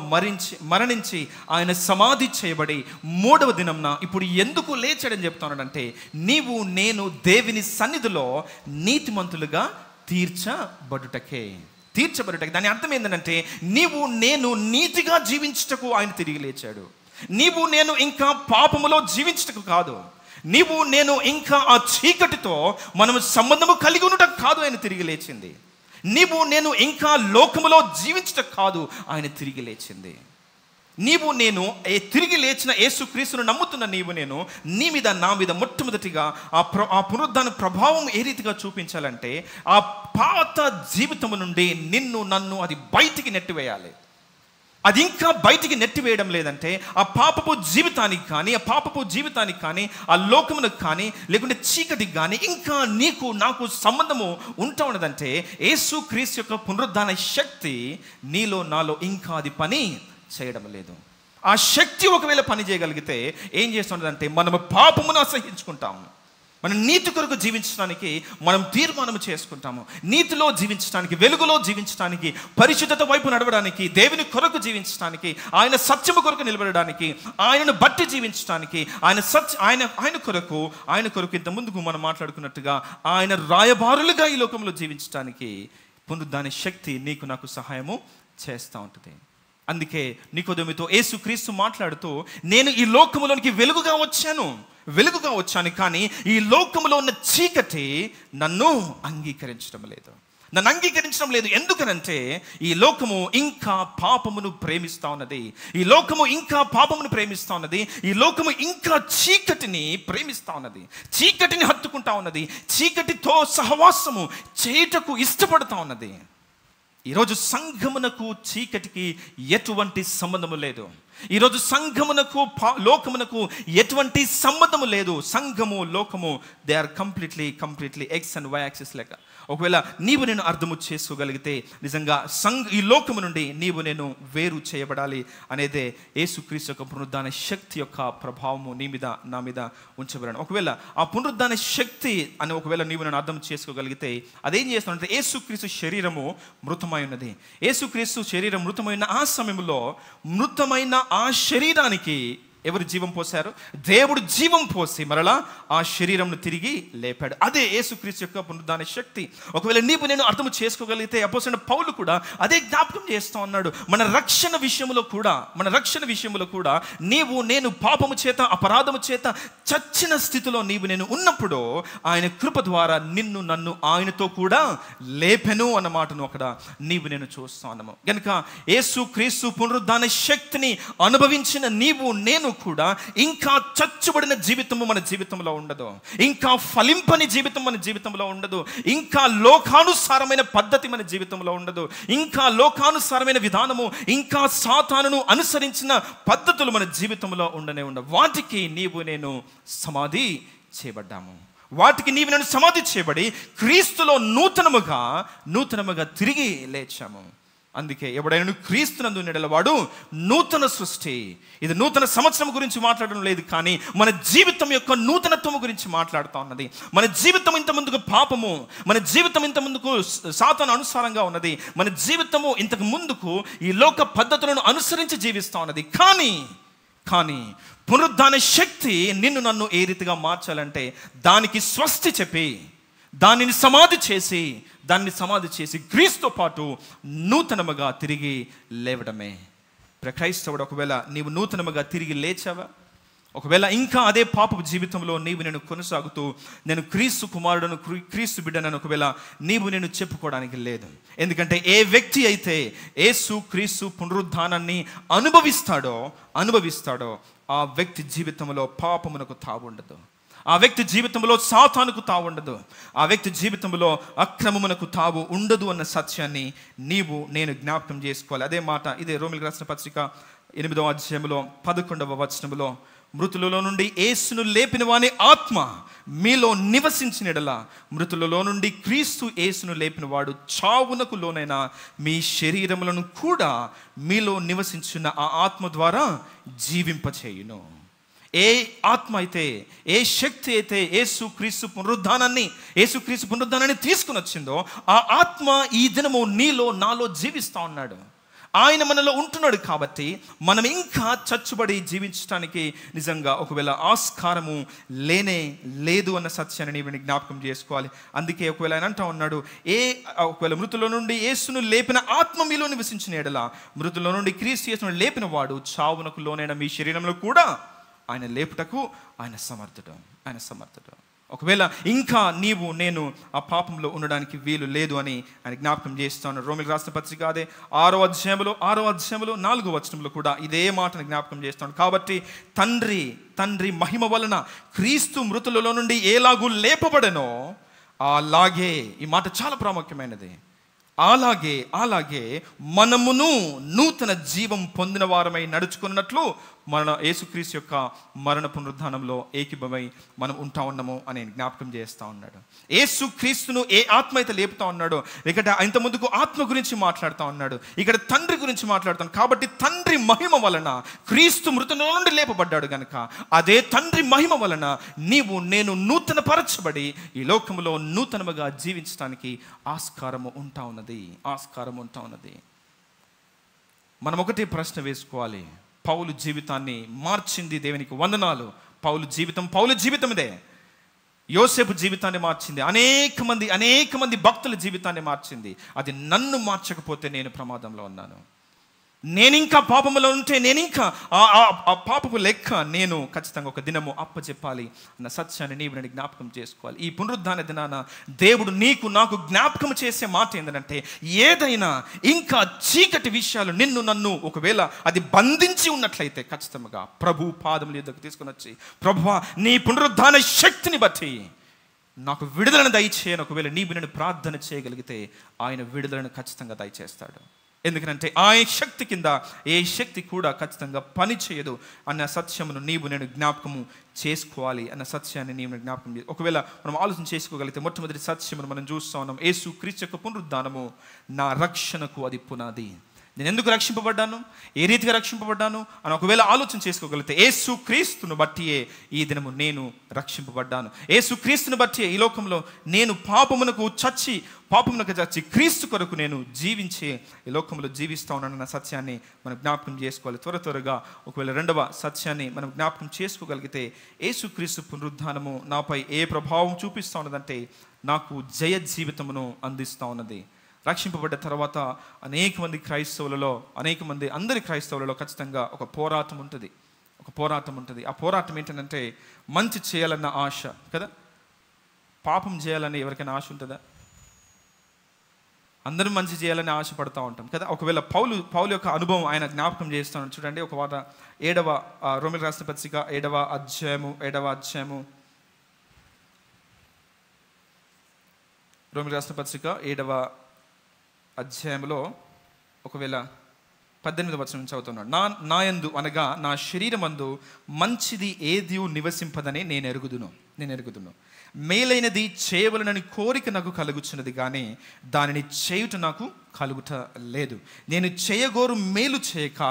మరణించి ఆయన సమాధి చేయబడి 3వ దినంన ఇప్పుడు ఎందుకు లేచాడని చెప్తున్నాడంటే నీవు నేను దేవుని సన్నిధిలో నీతిమంతులుగా తీర్చబడుటకే. దాని అర్థం ఏంటంటే నీవు నేను నీతిగా జీవించుటకు ఆయన తిరిగి లేచాడు. నీవు నేను ఇంకా పాపములో జీవించుటకు కాదు. నీవు నేను ఇంకా ఆ చీకటితో మనము సంబంధము కలిగి ఉండటం కాదు ఆయన తిరిగి లేచింది. నీవు నేను ఇంకా లోకములో జీవించటం కాదు ఆయన తిరిగి లేచింది. నీవు నేను తిరిగి లేచిన యేసుక్రీస్తును నమ్ముతున్న నీవు నేను నీ మీద నా మీద మొట్టమొదటిగా ఆ పునరుద్ధాన ప్రభావం ఏ రీతిగా చూపించాలంటే ఆ పాత జీవితము నుండి నన్ను అది బయటికి నెట్టివేయాలి. అది ఇంకా బయటికి నెట్టివేయడం లేదంటే ఆ పాపపు జీవితానికి కానీ ఆ లోకమునకు కానీ లేకుంటే చీకటికి కానీ ఇంకా నీకు నాకు సంబంధము ఉంటా ఉన్నదంటే యేసుక్రీస్తు యొక్క పునరుద్ధాన శక్తి నీలో నాలో ఇంకా అది పని చేయడం లేదు. ఆ శక్తి ఒకవేళ పని చేయగలిగితే ఏం చేస్తుందంటే మనము పాపమును అసహించుకుంటాము. మనం నీతి కొరకు జీవించడానికి మనం తీర్మానం చేసుకుంటాము. నీతిలో జీవించడానికి, వెలుగులో జీవించడానికి, పరిశుద్ధత వైపు నడవడానికి, దేవుని కొరకు జీవించడానికి, ఆయన సత్యము కొరకు నిలబడడానికి, ఆయనను బట్టి జీవించడానికి, ఆయన కొరకు ఇంత ముందుకు మనం మాట్లాడుకున్నట్టుగా ఆయన రాయబారులుగా ఈ లోకంలో జీవించడానికి పునరుద్ధాన శక్తి నీకు నాకు సహాయము చేస్తూ ఉంటుంది. అందుకే నికోదేముతో యేసుక్రీస్తు మాట్లాడుతూ నేను ఈ లోకములోనికి వెలుగుగా వచ్చాను కానీ ఈ లోకములో ఉన్న చీకటి నన్ను అంగీకరించడం లేదు. ఎందుకనంటే ఈ లోకము ఇంకా పాపమును ప్రేమిస్తూ ఉన్నది. ఈ లోకము ఇంకా చీకటిని ప్రేమిస్తూ ఉన్నది. చీకటిని హత్తుకుంటా ఉన్నది. చీకటితో సహవాసము చేయుటకు ఇష్టపడుతూ ఉన్నది. ఈరోజు సంఘమునకు చీకటికి ఎటువంటి సంబంధము లేదు. ఈరోజు సంఘమునకు లోకమునకు ఎటువంటి సంబంధము లేదు. సంఘము లోకము they are completely X and Y axis లెక్క. ఒకవేళ నీవు నేను అర్థము చేసుకోగలిగితే నిజంగా ఈ లోకము నుండి నీవు నేను వేరు చేయబడాలి అనేదే యేసుక్రీస్తు యొక్క పునరుద్ధాన శక్తి యొక్క ప్రభావము నీ మీద నా మీద ఉంచబడను. ఒకవేళ ఆ పునరుద్ధాన శక్తి అని ఒకవేళ నీవు నేను అర్థం చేసుకోగలిగితే అదేం చేస్తానంటే యేసుక్రీస్తు శరీరము మృతమై ఉన్నది. యేసుక్రీస్తు శరీరం మృతమైన ఆ సమయంలో మృతమైన ఆ శరీరానికి ఎవరు జీవం పోశారు? దేవుడు జీవం పోసి మరలా ఆ శరీరంను తిరిగి లేపాడు. అదే యేసుక్రీస్తు యొక్క పునరుద్ధాన శక్తి. ఒకవేళ నీవు నేను అర్థం చేసుకోగలిగితే అపోస్తలుడైన పౌలు కూడా అదే జ్ఞాపకం చేస్తూ ఉన్నాడు. మన రక్షణ విషయంలో కూడా నీవు నేను పాపము చేత అపరాధము చేత చచ్చిన స్థితిలో నీవు నేను ఉన్నప్పుడు ఆయన కృప ద్వారా నన్ను ఆయనతో కూడా లేపెను అన్న మాటను అక్కడ నీవు నేను చూస్తా ఉన్నాము. కనుక యేసుక్రీస్తు పునరుద్ధాన శక్తిని అనుభవించిన నీవు నేను కూడా ఇంకా చచ్చుబడిన జీవితము మన జీవితంలో ఉండదు, ఇంకా ఫలింపని జీవితం మన జీవితంలో ఉండదు, ఇంకా లోకానుసారమైన పద్ధతి మన జీవితంలో ఉండదు, ఇంకా లోకానుసారమైన విధానము, ఇంకా సాతానును అనుసరించిన పద్ధతులు మన జీవితంలో ఉండనే ఉండవు. వాటికి నీవు నేను సమాధి చేయబడ్డాము. వాటికి నీవు నేను సమాధి చేయబడి క్రీస్తులో నూతనముగా తిరిగి లేచాము. అందుకే ఎవడైనా క్రీస్తునందు ఉండేవాడు నూతన సృష్టి. ఇది నూతన సంవత్సరం గురించి మాట్లాడడం లేదు, కానీ మన జీవితం యొక్క నూతనత్వం గురించి మాట్లాడుతూ ఉన్నది. మన జీవితం ఇంత ముందుకు పాపము, మన జీవితం ఇంత ముందుకు సాతాను అనుసారంగా ఉన్నది, మన జీవితము ఇంతకు ముందుకు ఈ లోక పద్ధతులను అనుసరించి జీవిస్తూ ఉన్నది. కానీ పునరుద్ధాన శక్తి నిన్ను నన్ను ఏ రీతిగా మార్చాలంటే దానికి స్వస్తి చెప్పి దానిని సమాధి చేసి క్రీస్తుతో పాటు నూతనముగా తిరిగి లేవడమే. క్రైస్తవుడు, ఒకవేళ నీవు నూతనముగా తిరిగి లేచావా? ఒకవేళ ఇంకా అదే పాపపు జీవితంలో నీవు నేను కొనసాగుతూ నేను క్రీస్తు కుమారుడను, క్రీస్తు బిడ్డనని ఒకవేళ నీవు నేను చెప్పుకోవడానికి లేదు. ఎందుకంటే ఏ వ్యక్తి అయితే యేసు క్రీస్తు పునరుద్ధానాన్ని అనుభవిస్తాడో ఆ వ్యక్తి జీవితంలో పాపమునకు తావుండదు, ఆ వ్యక్తి జీవితంలో సాతానుకు తావు ఉండదు, ఆ వ్యక్తి జీవితంలో అక్రమమునకు తావు ఉండదు అన్న సత్యాన్ని నీవు నేను జ్ఞాపకం చేసుకోవాలి. అదే మాట ఇదే రోమీయులకు రాసిన పత్రిక 8వ అధ్యాయంలో 11వ వచనములో, మృతులలో నుండి యేసును లేపిన వాని ఆత్మ మీలో నివసించిన యెడల మృతులలో నుండి క్రీస్తు యేసును లేపిన వాడు చావునకు లోనైన మీ శరీరములను కూడా మీలో నివసించిన ఆ ఆత్మ ద్వారా జీవింపచేయును. ఏ ఆత్మ అయితే, ఏ శక్తి అయితే యేసుక్రీస్తు పునరుద్ధానాన్ని తీసుకుని వచ్చిందో ఆ ఆత్మ ఈ దినము నీలో నాలో జీవిస్తూ ఉన్నాడు. ఆయన మనలో ఉంటున్నాడు. కాబట్టి మనం ఇంకా చచ్చుబడి జీవించడానికి నిజంగా ఒకవేళ ఆస్కారము లేనే లేదు అన్న సత్యాన్ని నీవు జ్ఞాపకం చేసుకోవాలి. అందుకే ఒకవేళ ఆయన అంటా ఉన్నాడు, ఒకవేళ మృతుల నుండి యేసును లేపిన ఆత్మ మీలో నివసించిన యెడల మృతుల నుండి క్రీస్తు యేసును లేపిన వాడు చావునకు లోనైన మీ శరీరంలో కూడా ఆయన లేపుటకు ఆయన సమర్థుడు. ఒకవేళ ఇంకా నీవు నేను ఆ పాపంలో ఉండడానికి వీలు లేదు అని ఆయన జ్ఞాపకం చేస్తాను. రోమీయులకు రాసిన పత్రిక అదే 6వ అధ్యాయంలో 4వ వచనంలో కూడా ఇదే మాటను జ్ఞాపకం చేస్తాను. కాబట్టి తండ్రి మహిమ వలన క్రీస్తు మృతులలో నుండి ఎలాగూ లేపబడెనో అలాగే, ఈ మాట చాలా ప్రాముఖ్యమైనది, అలాగే మనమును నూతన జీవం పొందిన వారమై నడుచుకున్నట్లు మన యేసుక్రీస్తు యొక్క మరణ పునరుద్ధానంలో ఏకీభవై మనం ఉంటా ఉన్నాము అని జ్ఞాపకం చేస్తూ ఉన్నాడు. యేసుక్రీస్తును ఏ ఆత్మ అయితే లేపుతా ఉన్నాడో, ఇక్కడ ఇంత ముందుకు ఆత్మ గురించి మాట్లాడుతూ ఉన్నాడు, ఇక్కడ తండ్రి గురించి మాట్లాడుతాను. కాబట్టి తండ్రి మహిమ వలన క్రీస్తు మృతుల నుండి లేపబడ్డాడు కనుక అదే తండ్రి మహిమ వలన నీవు నేను నూతన పరచబడి ఈ లోకంలో నూతనముగా జీవించడానికి ఆస్కారము ఉంటా ఉన్నది. మనం ఒకటే ప్రశ్న వేసుకోవాలి, పౌలు జీవితాన్ని మార్చింది దేవునికి వందనాలు. పౌలు జీవితం ఇదే. యోసేపు జీవితాన్ని మార్చింది, అనేక మంది భక్తుల జీవితాన్ని మార్చింది. అది నన్ను మార్చకపోతే నేను ప్రమాదంలో ఉన్నాను. నేను ఇంకా పాపములో ఉంటే నేను ఇంకా ఆ పాపపు లెక్క నేను ఖచ్చితంగా ఒక దినము అప్పచెప్పాలి అన్న సత్యాన్ని నీవు నేను జ్ఞాపకం చేసుకోవాలి. ఈ పునరుద్ధాన దినాన దేవుడు నాకు జ్ఞాపకం చేసే మాట ఏంటంటే, ఏదైనా ఇంకా చీకటి విషయాలు నిన్ను నన్ను ఒకవేళ అది బంధించి ఉన్నట్లయితే ఖచ్చితంగా ప్రభు పాదముల యొద్దకు తీసుకుని వచ్చి, ప్రభువా నీ పునరుద్ధాన శక్తిని బట్టి నాకు విడుదలను దయచేయని ఒకవేళ నీవు నేను ప్రార్థన చేయగలిగితే ఆయన విడుదలను ఖచ్చితంగా దయచేస్తాడు. ఎందుకంటే ఆయన శక్తి కింద ఏ శక్తి కూడా ఖచ్చితంగా పని చేయదు అన్న సత్యమును నీవు నేను జ్ఞాపకము చేసుకోవాలి అన్న సత్యాన్ని నీవు జ్ఞాపకం చేయాలి. ఒకవేళ మనం ఆలోచన చేసుకోగలిగితే మొట్టమొదటి సత్యమును మనం చూస్తూ ఉన్నాం, యేసుక్రీస్తు యొక్క పునరుద్ధానము నా రక్షణకు అది పునాది. నేను ఎందుకు రక్షింపబడ్డాను, ఏ రీతిగా రక్షింపబడ్డాను అని ఒకవేళ ఆలోచన చేసుకోగలిగితే యేసుక్రీస్తును బట్టియే ఈ దినము నేను రక్షింపబడ్డాను. యేసుక్రీస్తును బట్టియే ఈ లోకంలో నేను పాపమునకు చచ్చి క్రీస్తు కొరకు నేను జీవించి ఈ లోకంలో జీవిస్తూ ఉన్నానన్న సత్యాన్ని మనం జ్ఞాపకం చేసుకోవాలి. త్వరగా ఒకవేళ రెండవ సత్యాన్ని మనం జ్ఞాపకం చేసుకోగలిగితే, యేసుక్రీస్తు పునరుద్ధానము నాపై ఏ ప్రభావం చూపిస్తూ ఉన్నదంటే నాకు జయ జీవితమును అందిస్తూ ఉన్నది. రక్షింపబడ్డ తర్వాత అందరి క్రైస్తవులలో ఖచ్చితంగా ఒక పోరాటం ఉంటుంది. ఆ పోరాటం ఏంటంటే మంచి చేయాలన్న ఆశ కదా. పాపం చేయాలని ఎవరికైనా ఆశ ఉంటుందా? అందరం మంచి చేయాలని ఆశపడతా ఉంటాం కదా. ఒకవేళ పౌలు యొక్క అనుభవం ఆయన జ్ఞాపకం చేస్తున్నాడు. చూడండి ఒక మాట, 7వ రోమీయులకు రాసిన పత్రిక 7వ అధ్యాయము రోమీయులకు రాసిన పత్రిక 7వ అధ్యాయంలో ఒకవేళ 18వ వచనం చదువుతున్నాడు. నా యందు అనగా నా శరీరమందు మంచిది ఏది నివసింపదని నేను ఎరుగుదును. మేలైనది చేయవలనని కోరిక నాకు కలుగుచున్నది కానీ దానిని చేయుట నాకు కలుగుట లేదు. నేను చేయగోరు మేలు చేయక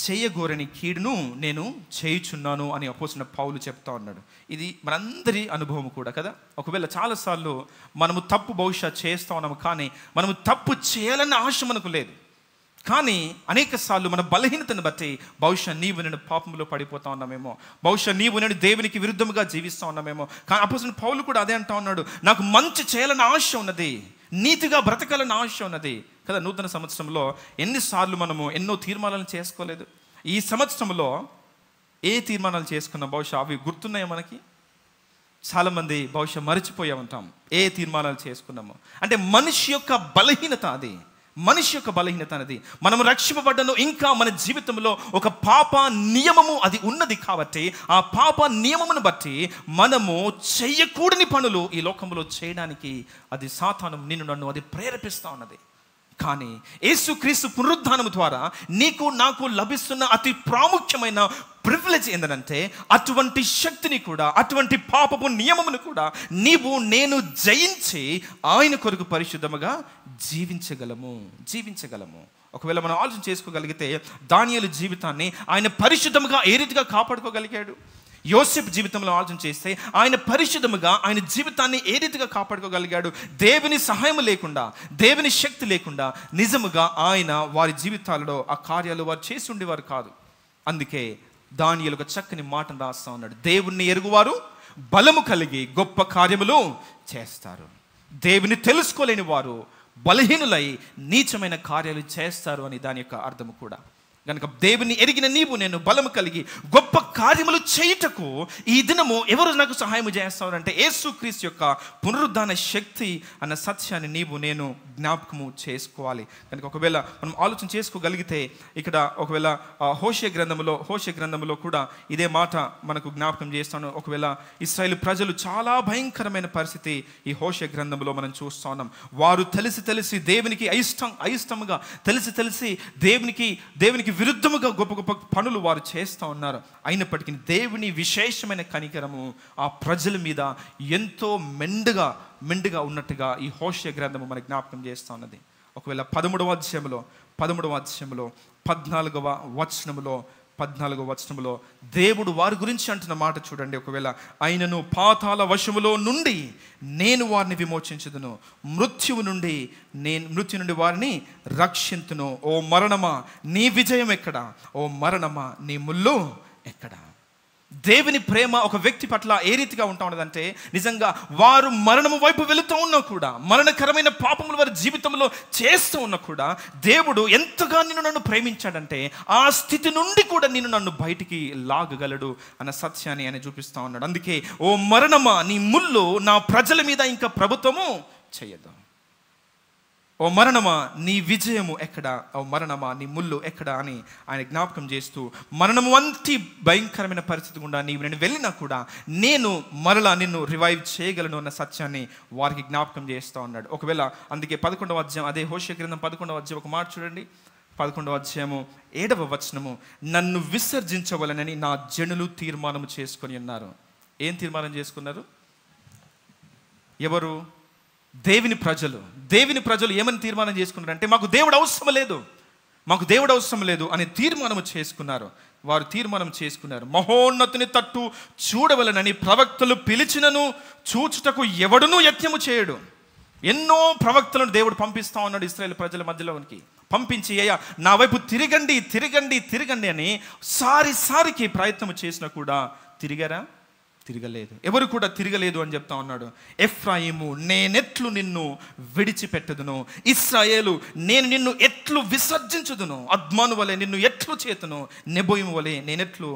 చేయగోరని కీడును నేను చేయుచున్నాను అని అపోస్తలుడైన పౌలు చెప్తా ఉన్నాడు. ఇది మనందరి అనుభవం కూడా కదా. ఒకవేళ చాలాసార్లు మనము తప్పు బహుశా చేస్తూ ఉన్నాము, కానీ మనము తప్పు చేయాలన్న ఆశ మనకు లేదు. కానీ అనేక సార్లు మన బలహీనతను బట్టి బహుశా నీవు నేను పాపంలో పడిపోతా ఉన్నామేమో, బహుశా నీవు నేను దేవునికి విరుద్ధముగా జీవిస్తూ ఉన్నామేమో. కానీ అపోస్తలుడైన పౌలు కూడా అదే అంటా ఉన్నాడు, నాకు మంచి చేయాలని ఆశ ఉన్నది, నీతిగా బ్రతకాలని ఆశ ఉన్నది కదా. నూతన సంవత్సరంలో ఎన్నిసార్లు మనము ఎన్నో తీర్మానాలు చేసుకోలేదు. ఈ సంవత్సరంలో ఏ తీర్మానాలు చేసుకున్నాం బహుశా అవి గుర్తున్నాయా మనకి? చాలామంది బహుశా మరిచిపోయా ఉంటాం ఏ తీర్మానాలు చేసుకున్నాము. అంటే మనిషి యొక్క బలహీనత అది, మనిషి యొక్క బలహీనత అనేది. మనము రక్షింపబడ్డను, ఇంకా మన జీవితంలో ఒక పాప నియమము అది ఉన్నది కాబట్టి ఆ పాప నియమమును బట్టి మనము చెయ్యకూడని పనులు ఈ లోకంలో చేయడానికి అది సాతాను నిన్ను నన్ను అది ప్రేరేపిస్తూ ఉన్నది. కానీ యేసుక్రీస్తు పునరుద్ధానము ద్వారా నీకు నాకు లభిస్తున్న అతి ప్రాముఖ్యమైన ప్రివిలేజ్ ఏంటంటే అటువంటి శక్తిని కూడా, అటువంటి పాపపు నియమమును కూడా నీవు నేను జయించి ఆయన కొరకు పరిశుద్ధముగా జీవించగలము. ఒకవేళ మనం ఆలోచన చేసుకోగలిగితే దానియేలు జీవితాన్ని ఆయన పరిశుద్ధముగా ఏ రీతిగా కాపాడుకోగలిగాడు, యోసేపు జీవితంలో ఆలోచన చేస్తే ఆయన పరిశుద్ధముగా ఆయన జీవితాన్ని ఏ రీతిగా కాపాడుకోగలిగాడు. దేవుని సహాయం లేకుండా, దేవుని శక్తి లేకుండా నిజముగా ఆయన వారి జీవితాలలో ఆ కార్యాలు వారు చేసి ఉండేవారు కాదు. అందుకే దానియేలు ఒక చక్కని మాటను రాస్తా ఉన్నాడు, దేవుణ్ణి ఎరుగువారు బలము కలిగి గొప్ప కార్యములు చేస్తారు. దేవుని తెలుసుకోలేని వారు బలహీనులై నీచమైన కార్యాలు చేస్తారు అని దాని యొక్క అర్థము కూడా. కనుక దేవుని ఎరిగిన నీవు నేను బలము కలిగి గొప్ప కార్యములు చేయుటకు ఈ దినము ఎవరు నాకు సహాయం చేస్తారంటే యేసుక్రీస్తు యొక్క పునరుద్ధాన శక్తి అన్న సత్యాన్ని నీవు నేను జ్ఞాపకము చేసుకోవాలి. కనుక ఒకవేళ మనం ఆలోచన చేసుకోగలిగితే ఇక్కడ ఒకవేళ హోషే గ్రంథములో కూడా ఇదే మాట మనకు జ్ఞాపకం చేస్తాను. ఒకవేళ ఇశ్రాయేలు ప్రజలు చాలా భయంకరమైన పరిస్థితి ఈ హోషే గ్రంథంలో మనం చూస్తూ ఉన్నాం. వారు తెలిసి దేవునికి అయిష్టముగా తెలిసి దేవునికి విరుద్ధముగా గొప్ప గొప్ప పనులు వారు చేస్తూ ఉన్నారు. అయినప్పటికీ దేవుని విశేషమైన కనికరము ఆ ప్రజల మీద ఎంతో మెండుగా ఉన్నట్టుగా ఈ హోషే గ్రంథము మనకు జ్ఞాపకం చేస్తూ ఉన్నది. ఒకవేళ 13వ అధ్యాయంలో 14వ వచనములో దేవుడు వారి గురించి అంటున్న మాట చూడండి. ఒకవేళ ఆయనను పాతాళ వశములో నుండి నేను వారిని విమోచించుదును, మృత్యువు నుండి వారిని రక్షింతును. ఓ మరణమా నీ విజయం ఎక్కడా, ఓ మరణమా నీ ముల్లు ఎక్కడా. దేవుని ప్రేమ ఒక వ్యక్తి పట్ల ఏ రీతిగా ఉంటా ఉన్నదంటే నిజంగా వారు మరణము వైపు వెళుతూ ఉన్నా కూడా, మరణకరమైన పాపములు వారి జీవితంలో చేస్తూ ఉన్నా కూడా దేవుడు ఎంతగా నన్ను ప్రేమించాడంటే ఆ స్థితి నుండి కూడా నన్ను బయటికి లాగగలడు అన్న సత్యాన్ని ఆయన చూపిస్తూ ఉన్నాడు. అందుకే ఓ మరణమా నీ ముల్లు నా ప్రజల మీద ఇంకా ప్రభుత్వము చేయదు, ఓ మరణమా నీ విజయము ఎక్కడా, ఓ మరణమా నీ ముల్లు ఎక్కడా అని ఆయన జ్ఞాపకం చేస్తూ మరణము వంటి భయంకరమైన పరిస్థితి గుండా నేను వెళ్ళినా కూడా నేను మరలా నిన్ను రివైవ్ చేయగలను అన్న సత్యాన్ని వారికి జ్ఞాపకం చేస్తూ ఉన్నాడు. ఒకవేళ అందుకే 11వ అధ్యాయం అదే హోషే గ్రంథం 11వ అధ్యాయం ఒక మాట చూడండి. 11వ అధ్యాయము 7వ వచనము, నన్ను విసర్జించవలనని నా జనులు తీర్మానం చేసుకొని ఉన్నారు. ఏం తీర్మానం చేసుకున్నారు? ఎవరు? దేవుని ప్రజలు ఏమని తీర్మానం చేసుకున్నారంటే మాకు దేవుడు అవసరం లేదు అని తీర్మానం చేసుకున్నారు. వారు తీర్మానం చేసుకున్నారు, మహోన్నతుని తట్టు చూడవలనని ప్రవక్తలు పిలిచినను చూచుటకు ఎవడునూ యత్నము చేయడు. ఎన్నో ప్రవక్తలను దేవుడు పంపిస్తా ఉన్నాడు ఇశ్రాయేలు ప్రజల మధ్యలోనికి. పంపించి అయ్యా నా వైపు తిరగండి అని సారికి ప్రయత్నం చేసినా కూడా తిరగలేదు. ఎవరు కూడా తిరగలేదు అని చెప్తా ఉన్నాడు. ఎఫ్రాయిము నేనెట్లు నిన్ను విడిచిపెట్టదును, ఇశ్రాయేలు నేను నిన్ను ఎట్లు విసర్జించుదును, అద్మాను వలె నిన్ను ఎట్లు చేతును, నెబోయిము వలె నేనెట్లు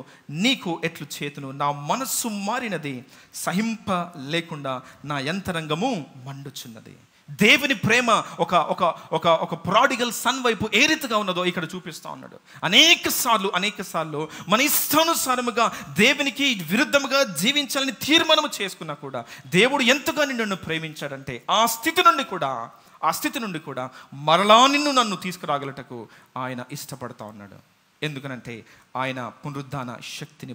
నీకు ఎట్లు చేతును. నా మనస్సు మారినది, సహింప లేకుండా నా యంతరంగము మండుచున్నది. దేవుని ప్రేమ ఒక ఒక ఒక ఒక ప్రాడిగల్ సన్ వైపు ఏ రీతిగా ఉన్నదో ఇక్కడ చూపిస్తూ ఉన్నాడు. అనేక సార్లు మన ఇష్టానుసారముగా దేవునికి విరుద్ధముగా జీవించాలని తీర్మానం చేసుకున్నా కూడా దేవుడు ఎంతగా నిన్ను ప్రేమించాడంటే ఆ స్థితి నుండి కూడా మరలా నన్ను తీసుకురాగలటకు ఆయన ఇష్టపడతా ఉన్నాడు. ఎందుకనంటే ఆయన పునరుద్ధాన శక్తిని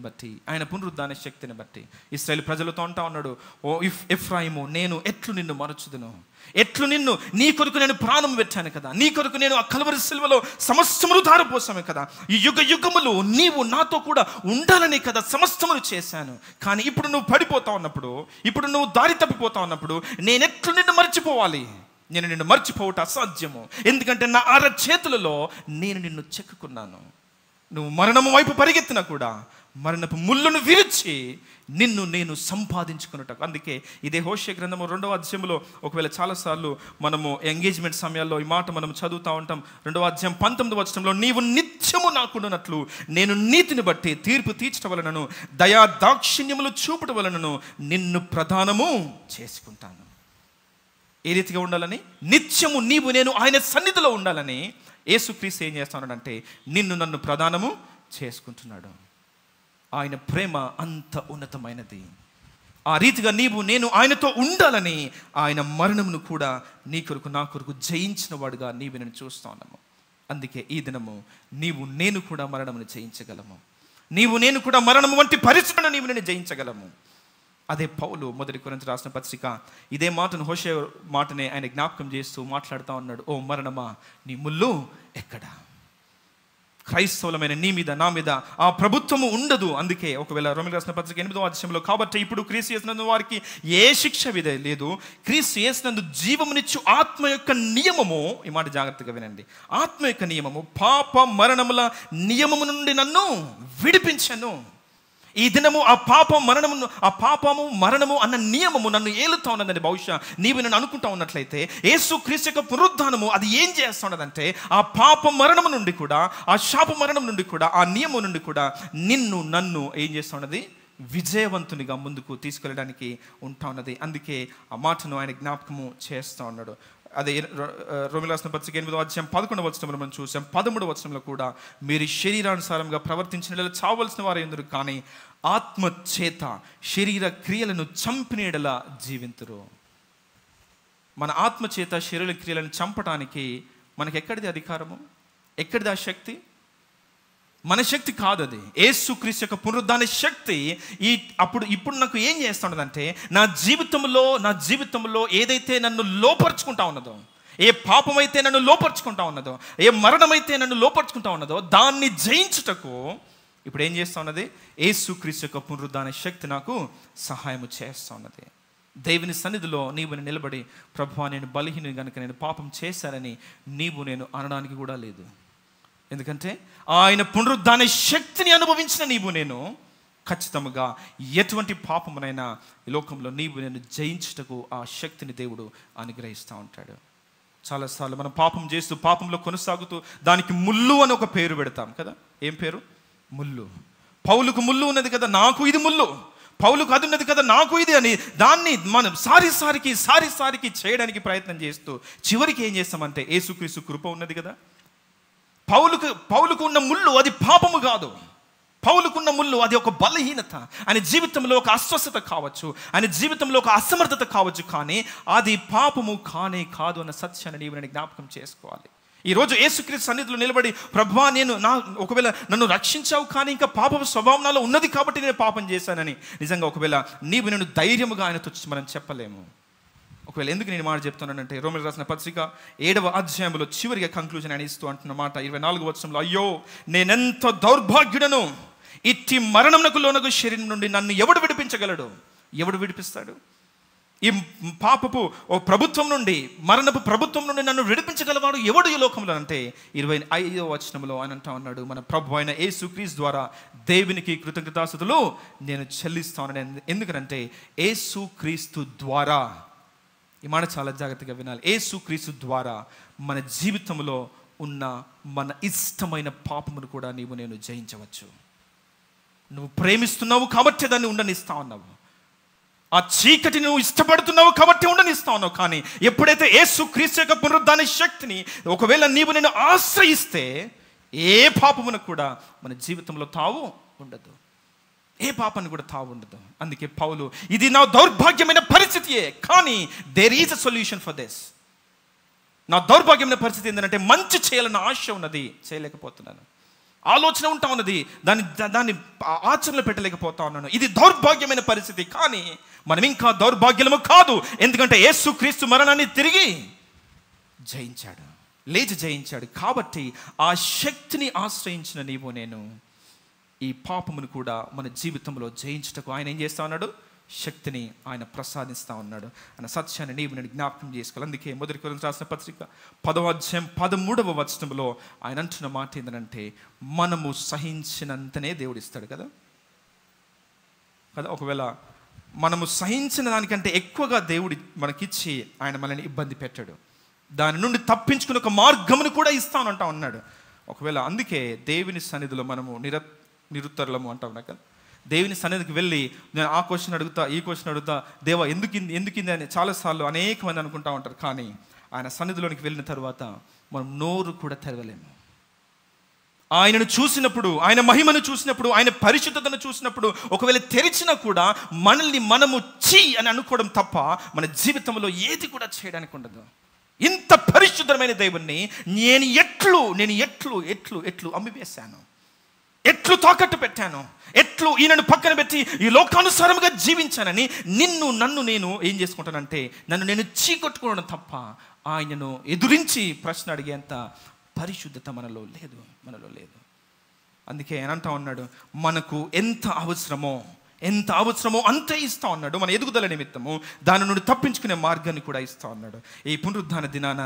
బట్టి ఇశ్రాయేలు ప్రజలతో అంటా ఉన్నాడు, ఓ ఎఫ్రాయిము, నేను ఎట్లు నిన్ను మరచుదును, ఎట్లు నిన్ను, నీ కొరకు నేను ప్రాణం పెట్టాను కదా, నీ కొరకు నేను ఆ కల్వరి సిలువలో సమస్తమును ధారపోసాను కదా, ఈ యుగములు నీవు నాతో కూడా ఉండాలని కదా సమస్తమును చేశాను. కానీ ఇప్పుడు నువ్వు పడిపోతా ఉన్నప్పుడు, ఇప్పుడు నువ్వు దారి తప్పిపోతా ఉన్నప్పుడు నేనెట్లు నిన్ను మర్చిపోవాలి? నేను నిన్ను మర్చిపోవటం అసాధ్యము. ఎందుకంటే నా అరచేతులలో నేను నిన్ను చెక్కుకున్నాను. నువ్వు మరణము వైపు పరిగెత్తినా కూడా మరణపు ముళ్ళను విరిచి నిన్ను నేను సంపాదించుకున్నట్టు. అందుకే ఇదే హోషేయ గ్రంథము 2వ అధ్యాయంలో ఒకవేళ చాలాసార్లు మనము ఎంగేజ్మెంట్ సమయాల్లో ఈ మాట మనం చదువుతూ ఉంటాం. 2వ అధ్యాయం 19వ వచనంలో, నీవు నిత్యము నాకుండునట్లు నేను నీతిని బట్టి తీర్పు తీర్చడం వలనను దయా దాక్షిణ్యములు చూపడం వలనను నిన్ను ప్రధానము చేసుకుంటాను. ఏ రీతిగా ఉండాలని? నిత్యము నేను ఆయన సన్నిధిలో ఉండాలని యేసుక్రీస్తు ఏం చేస్తున్నాడంటే నన్ను ప్రదానము చేసుకుంటున్నాడు. ఆయన ప్రేమ అంత ఉన్నతమైనది. ఆ రీతిగా నేను ఆయనతో ఉండాలని ఆయన మరణమును కూడా నీ కొరకు నా కొరకు జయించిన వాడుగా నేను చూస్తా ఉన్నాము. అందుకే ఈ దినము నేను కూడా మరణమును జయించగలము. నేను కూడా మరణము వంటి పరిస్థితులను నేను జయించగలము. అదే పౌలు 1 కొరింథీ రాసిన పత్రిక ఇదే మాటను, హోషేయ మాటనే ఆయన జ్ఞాపకం చేస్తూ మాట్లాడుతూ ఉన్నాడు. ఓ మరణమా, నీ ముల్లు ఎక్కడా? క్రైస్తవులమైన నీ మీద నా మీద ఆ ప్రభుత్వము ఉండదు. అందుకే ఒకవేళ రోమీయులకు రాసిన పత్రిక 8వ అధ్యాయంలో, కాబట్టి ఇప్పుడు క్రీస్తు యేసునందు వారికి ఏ శిక్ష విధే లేదు, క్రీస్తు యేసునందు జీవమునిచ్చు ఆత్మ యొక్క నియమము, ఈ మాట జాగ్రత్తగా వినండి, ఆత్మ యొక్క నియమము పాప మరణముల నియమము నుండి నన్ను విడిపించెను. ఈ దినము ఆ పాపము మరణము అన్న నియమము నన్ను ఏలుతా ఉన్నదని బహుశా నన్ను అనుకుంటా ఉన్నట్లయితే, యేసుక్రీస్తు యొక్క పునరుద్ధానము అది ఏం చేస్తా ఉన్నదంటే ఆ పాప మరణము నుండి కూడా, ఆ శాప మరణం నుండి కూడా, ఆ నియమం నుండి కూడా నన్ను ఏం చేస్తా ఉన్నది? విజయవంతునిగా ముందుకు తీసుకెళ్ళడానికి ఉంటా ఉన్నది. అందుకే ఆ మాటను ఆయన జ్ఞాపకము చేస్తూ ఉన్నాడు. అదే రోమీయులకు రాసిన పత్రిక 8వ అధ్యాయం 11వ వచనంలో మనం చూసాం. 13వ వచనంలో కూడా, మీరు శరీరానుసారంగా ప్రవర్తించిన చావలసిన వారు ఎందురు, కానీ ఆత్మ చేత శరీర క్రియలను చంపినడల జీవింతురు. మన ఆత్మ చేత శరీర క్రియలను చంపడానికి మనకి ఎక్కడిది అధికారము? ఎక్కడిది ఆ శక్తి? మన శక్తి కాదు, అది యేసుక్రీస్తు యొక్క పునరుద్ధాన శక్తి. ఇప్పుడు నాకు ఏం చేస్తున్నదంటే, నా జీవితంలో ఏదైతే నన్ను లోపరుచుకుంటా ఉన్నదో, ఏ పాపమైతే నన్ను లోపరుచుకుంటా ఉన్నదో, ఏ మరణమైతే నన్ను లోపరుచుకుంటా ఉన్నదో, దాన్ని జయించుటకు ఇప్పుడు ఏం చేస్తూ ఉన్నది? యేసుక్రీస్తు యొక్క పునరుద్ధాన శక్తి నాకు సహాయం చేస్తూ ఉన్నది. దేవుని సన్నిధిలో నేను నిలబడి, ప్రభువా నేను బలహీనుని గనుక నేను పాపం చేశానని నేను అనడానికి కూడా లేదు. ఎందుకంటే ఆయన పునరుద్ధాన శక్తిని అనుభవించిన నేను ఖచ్చితంగా ఎటువంటి పాపమునైనా ఈ లోకంలో నేను జయించుటకు ఆ శక్తిని దేవుడు అనుగ్రహిస్తూ ఉంటాడు. చాలాసార్లు మనం పాపం చేస్తూ పాపంలో కొనసాగుతూ దానికి ముల్లు అని ఒక పేరు పెడతాం కదా. ఏం పేరు? ముల్లు. పౌలుకు ముల్లు ఉన్నది కదా, నాకు ఇది ముల్లు. పౌలుకు అది ఉన్నది కదా, నాకు ఇది అని దాన్ని మనం సారికి చేయడానికి ప్రయత్నం చేస్తూ చివరికి ఏం చేస్తామంటే, యేసుక్రీస్తు కృప ఉన్నది కదా, పౌలుకు ఉన్న ముళ్ళు అది పాపము కాదు. పౌలుకున్న ముళ్ళు అది ఒక బలహీనత, ఆయన జీవితంలో ఒక అస్వస్థత కావచ్చు, ఆయన జీవితంలో ఒక అసమర్థత కావచ్చు, కానీ అది పాపము కానే కాదు అన్న సత్యాన్ని నేను జ్ఞాపకం చేసుకోవాలి. ఈరోజు యేసుక్రీస్తు సన్నిధిలో నిలబడి, ప్రభువా ఒకవేళ నన్ను రక్షించావు, కానీ ఇంకా పాప స్వభావం నాలో ఉన్నది కాబట్టి నేను పాపం చేశానని నిజంగా ఒకవేళ నేను ధైర్యముగా ఆయనతో మనం చెప్పలేము. ఒకవేళ ఎందుకు నేను మాట చెప్తున్నానంటే, రోమీయులకు రాసిన పత్రిక 7వ అధ్యాయంలో చివరిగా కంక్లూజన్ ఆయన ఇస్తూ అంటున్న మాట 24వ వచనంలో, అయ్యో నేనెంత దౌర్భాగ్యుడను, ఇట్టి మరణమునకు లోనగు శరీరం నుండి నన్ను ఎవడు విడిపించగలడు? ఎవడు విడిపిస్తాడు? ఈ పాపపు ఓ ప్రభుత్వం నుండి, మరణపు ప్రభుత్వం నుండి నన్ను విడిపించగలవాడు ఎవడు ఈ లోకంలో అంటే, 25వ వచనంలో ఆయన అంటా ఉన్నాడు, మన ప్రభు అయిన యేసుక్రీస్తు ద్వారా దేవునికి కృతజ్ఞతాస్తుతులు నేను చెల్లిస్తాను. ఎందుకంటే యేసుక్రీస్తు ద్వారా, ఈ మాట చాలా జాగ్రత్తగా వినాలి, యేసుక్రీస్తు ద్వారా మన జీవితంలో ఉన్న మన ఇష్టమైన పాపమును కూడా నేను జయించవచ్చు. నువ్వు ప్రేమిస్తున్నావు కాబట్టి దాన్ని ఉండనిస్తా ఉన్నావు. ఆ చీకటిని నువ్వు ఇష్టపడుతున్నావు కాబట్టి ఉండనిస్తా ఉన్నావు. కానీ ఎప్పుడైతే యేసు క్రీస్తు యొక్క పునరుద్ధాన శక్తిని ఒకవేళ నీవు నేను ఆశ్రయిస్తే ఏ పాపమును కూడా మన జీవితంలో తావు ఉండదు, ఏ పాపాన్ని కూడా తావు ఉండదు. అందుకే పౌలు, ఇది నా దౌర్భాగ్యమైన పరిస్థితియే, కానీ there is a solution for this. నా దౌర్భాగ్యమైన పరిస్థితి ఏంటంటే మంచి చేయాలన్న ఆశ ఉన్నది, చేయలేకపోతున్నాను. ఆలోచన ఉంటా ఉన్నది, దాన్ని ఆచరణలో పెట్టలేకపోతా ఉన్నాను. ఇది దౌర్భాగ్యమైన పరిస్థితి. కానీ మనం ఇంకా దౌర్భాగ్యము కాదు, ఎందుకంటే యేసుక్రీస్తు మరణాన్ని తిరిగి జయించాడు, లేచి జయించాడు. కాబట్టి ఆ శక్తిని ఆశ్రయించిన నీవు నేను ఈ పాపమును కూడా మన జీవితంలో జయించుటకు ఆయన ఏం చేస్తా ఉన్నాడు? శక్తిని ఆయన ప్రసాదిస్తూ ఉన్నాడు అన్న సత్యాన్ని నీవు నేను జ్ఞాపకం చేసుకోవాలి. అందుకే మొదటి కొరింథీయులకు రాసిన పత్రిక 10వ అధ్యాయం 13వ వచనంలో ఆయన అంటున్న మాట ఏంటంటే, మనము సహించినంతనే దేవుడు ఇస్తాడు కదా. ఒకవేళ మనము సహించిన దానికంటే ఎక్కువగా దేవుడు మనకిచ్చి ఆయన మనల్ని ఇబ్బంది పెట్టాడు. దాని నుండి తప్పించుకుని ఒక మార్గమును కూడా ఇస్తానంటా ఉన్నాడు. ఒకవేళ అందుకే దేవుని సన్నిధిలో మనము నిరుత్తరులము అంటా ఉన్నా కదా. దేవుని సన్నిధికి వెళ్ళి నేను ఆ క్వశ్చన్ అడుగుతా, ఈ క్వశ్చన్ అడుగుతా, దేవా ఎందుకింది అని చాలాసార్లు అనేక మంది అనుకుంటా ఉంటారు. కానీ ఆయన సన్నిధిలోనికి వెళ్ళిన తర్వాత మనం నోరు కూడా తెరవలేము. ఆయనను చూసినప్పుడు, ఆయన మహిమను చూసినప్పుడు, ఆయన పరిశుద్ధతను చూసినప్పుడు ఒకవేళ తెరిచినా కూడా మనల్ని మనము చీ అని అనుకోవడం తప్ప మన జీవితంలో ఏది కూడా చేయడానికి ఉండదు. ఇంత పరిశుద్ధమైన దేవుణ్ణి నేను ఎట్లు అమ్మివేశాను, ఎట్లు తాకట్టు పెట్టాను, ఎట్లు ఈయనను పక్కన పెట్టి ఈ లోకానుసారముగా జీవించానని నన్ను నేను ఏం చేసుకుంటానంటే నన్ను నేను చీకొట్టుకోవడం తప్ప ఆయనను ఎదురించి ప్రశ్న అడిగేంత పరిశుద్ధత మనలో లేదు. అందుకే ఆయన అంటా ఉన్నాడు, మనకు ఎంత అవసరమో అంతే ఇస్తా ఉన్నాడు. మన ఎదుగుదల నిమిత్తము దాని నుండి తప్పించుకునే మార్గాన్ని కూడా ఇస్తా ఉన్నాడు. ఈ పునరుద్ధాన దినాన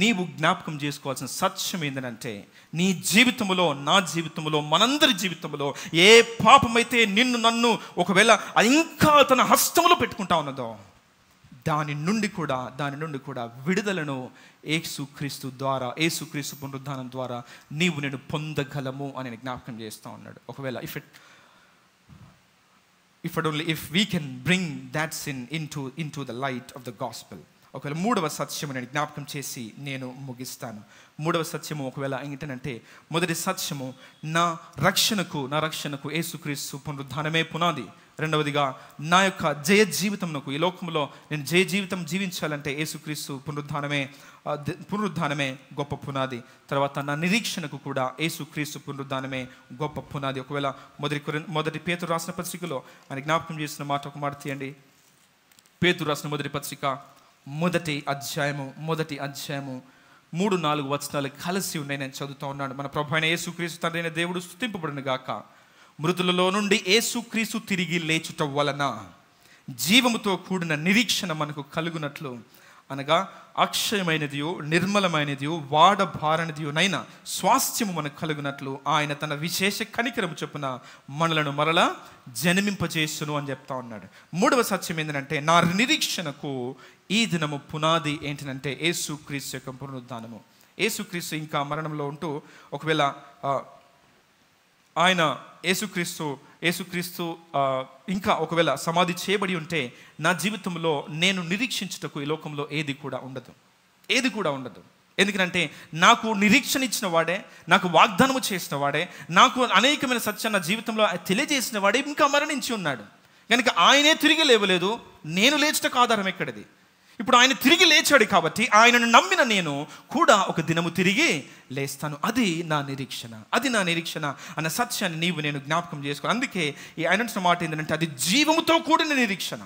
నీవు జ్ఞాపకం చేసుకోవాల్సిన సత్యం ఏంటంటే, నీ జీవితంలో, నా జీవితంలో, మనందరి జీవితంలో ఏ పాపమైతే నన్ను ఒకవేళ ఇంకా తన హస్తములో పెట్టుకుంటా ఉన్నదో దాని నుండి కూడా విడుదలను యేసుక్రీస్తు పునరుద్ధానం ద్వారా నీవు నేను పొందగలము అని జ్ఞాపకం చేస్తూ ఉన్నాడు. ఒకవేళ if we can bring that sin into the light of the gospel. ఒకవేళ మూడవ సత్యము నేను జ్ఞాపకం చేసి నేను ముగిస్తాను. మూడవ సత్యము ఒకవేళ ఏంటంటే, మొదటి సత్యము నా రక్షణకు యేసుక్రీస్తు పునరుద్ధానమే పునాది. రెండవదిగా నా యొక్క జయ జీవితంకు, ఈ లోకంలో నేను జయ జీవితం జీవించాలంటే యేసుక్రీస్తు పునరుద్ధానమే గొప్ప పునాది. తర్వాత నా నిరీక్షణకు కూడా యేసుక్రీస్తు పునరుద్ధానమే గొప్ప పునాది. ఒకవేళ మొదటి పేతురు రాసిన పత్రికలో ఆయన జ్ఞాపకం చేసిన ఒక మాట తీయండి. పేతురు రాసిన మొదటి పత్రిక మొదటి అధ్యాయము 3-4 వచనాలు కలిసి ఉన్నాయి. నేను చదువుతూ ఉన్నాను. మన ప్రభు అయిన యేసుక్రీస్తు తండ్రి అయిన దేవుడు స్తుతింపబడును గాక. మృతులలో నుండి యేసుక్రీస్తు తిరిగి లేచుట వలన జీవముతో కూడిన నిరీక్షణ మనకు కలుగునట్లు, అనగా అక్షయమైనదియు నిర్మలమైనదియు వాడబారనిదియునైన స్వాస్థ్యము మనకు కలుగునట్లు ఆయన తన విశేష కనికరము చొప్పున మనలను మరలా జన్మింపజేసును అని చెప్తా ఉన్నాడు. మూడవ సత్యం ఏంటంటే, నా నిరీక్షణకు ఈ దినము పునాది ఏంటంటే యేసుక్రీస్తు యొక్క పునరుద్ధానము. యేసుక్రీస్తు ఇంకా మరణంలో ఉంటూ ఒకవేళ ఆయన యేసుక్రీస్తు ఇంకా ఒకవేళ సమాధి చేయబడి ఉంటే నా జీవితంలో నేను నిరీక్షించుటకు ఈ లోకంలో ఏది కూడా ఉండదు. ఎందుకంటే నాకు నిరీక్షణ ఇచ్చిన వాడే, నాకు వాగ్దానము చేసిన వాడే, నాకు అనేకమైన సత్యాన్ని నా జీవితంలో తెలియజేసిన వాడే ఇంకా మరణించి ఉన్నాడు. కనుక ఆయనే తిరిగి లేవలేదు, నేను లేచుటకు ఆధారం ఎక్కడిది? ఇప్పుడు ఆయన తిరిగి లేచాడు కాబట్టి ఆయనను నమ్మిన నేను కూడా ఒక దినము తిరిగి లేస్తాను. అది నా నిరీక్షణ అన్న సత్యాన్ని నీవు నేను జ్ఞాపకం చేసుకోవాలి. అందుకే ఈ ఆయన మాట ఏంటంటే, అది జీవముతో కూడిన నిరీక్షణ.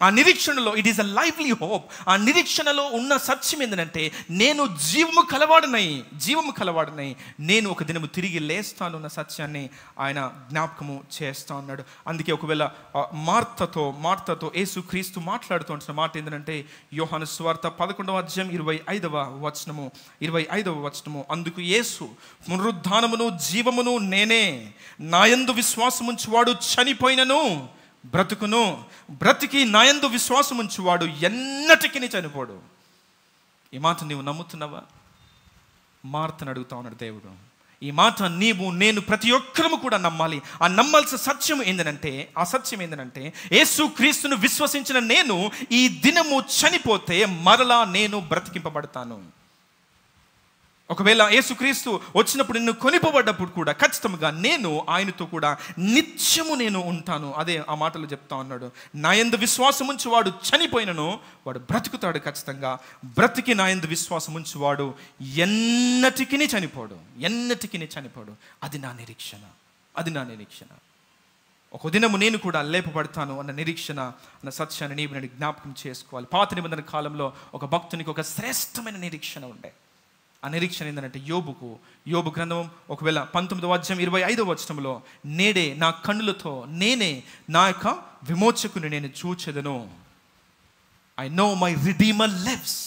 ఆ నిరీక్షణలో it is a lively hope. ఆ నిరీక్షణలో ఉన్న సత్యం ఏంటంటే, నేను జీవము కలవాడనై నేను ఒక దినము తిరిగి లేస్తాను అన్న సత్యాన్ని ఆయన జ్ఞాపకము చేస్తా ఉన్నాడు. అందుకే ఒకవేళ మార్తతో యేసుక్రీస్తు మాట్లాడుతూ మాట ఏంటంటే, యోహాను సువార్త 11వ అధ్యాయం 25వ వచనము, అందుకు యేసు, పునరుద్ధానమును జీవమును నేనే, నాయందు విశ్వాసముంచువాడు చనిపోయినను బ్రతికి నాయందు విశ్వాసముంచువాడు ఎన్నటికీ చనిపోడు. ఈ మాట నీవు నమ్ముతున్నావా? మార్తను అడుగుతా ఉన్నాడు దేవుడు, ఈ మాట నీవు నేను ప్రతి ఒక్కరము కూడా నమ్మాలి. ఆ నమ్మాల్సిన సత్యం ఏంటంటే యేసు క్రీస్తును విశ్వసించిన నేను ఈ దినము చనిపోతే మరలా నేను బ్రతికింపబడతాను. ఒకవేళ యేసుక్రీస్తు వచ్చినప్పుడు నిన్ను కొనిపోబడ్డప్పుడు కూడా ఖచ్చితంగా నేను ఆయనతో కూడా నిత్యము నేను ఉంటాను. అదే ఆ మాటలు చెప్తా ఉన్నాడు. నా యందు విశ్వాసం ఉంచువాడు చనిపోయినను వాడు బ్రతుకుతాడు. ఖచ్చితంగా బ్రతికి నా యందు విశ్వాసం ఉంచువాడు ఎన్నటికి చనిపోడు. అది నా నిరీక్షణ. ఒక దినము నేను కూడా లేపబడతాను అన్న నిరీక్షణ, అన్న సత్యాన్ని నీవు నేను జ్ఞాపకం చేసుకోవాలి. పాత నిబంధన కాలంలో ఒక భక్తునికి ఒక శ్రేష్టమైన నిరీక్షణ ఉండే. ఆ నిరీక్షణ ఏంటంటే యోబు గ్రంథం ఒకవేళ 19వ అధ్యాయం 25వ వచనంలో, నేడే నా కన్నులతో నేనే నా యొక్క విమోచకుని నేను చూచెదను. I know my redeemer lives.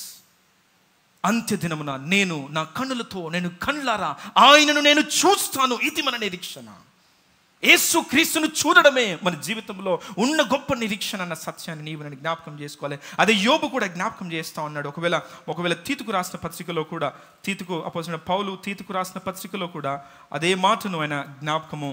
అంత్య దినమున నేను నా కన్నులతో నేను కళ్ళారా ఆయనను నేను చూస్తాను. ఇది మన నిరీక్షణ. యేసు క్రీస్తును చూడడమే మన జీవితంలో ఉన్న గొప్ప నిరీక్షణ అన్న సత్యాన్ని నీవు నేను జ్ఞాపకం చేసుకోవాలి. అదే యోబు కూడా జ్ఞాపకం చేస్తూ ఉన్నాడు. ఒకవేళ తీతుకు రాసిన పత్రికలో కూడా, అపోస్తలుడైన పౌలు తీతుకు రాసిన పత్రికలో కూడా అదే మాటను ఆయన జ్ఞాపకము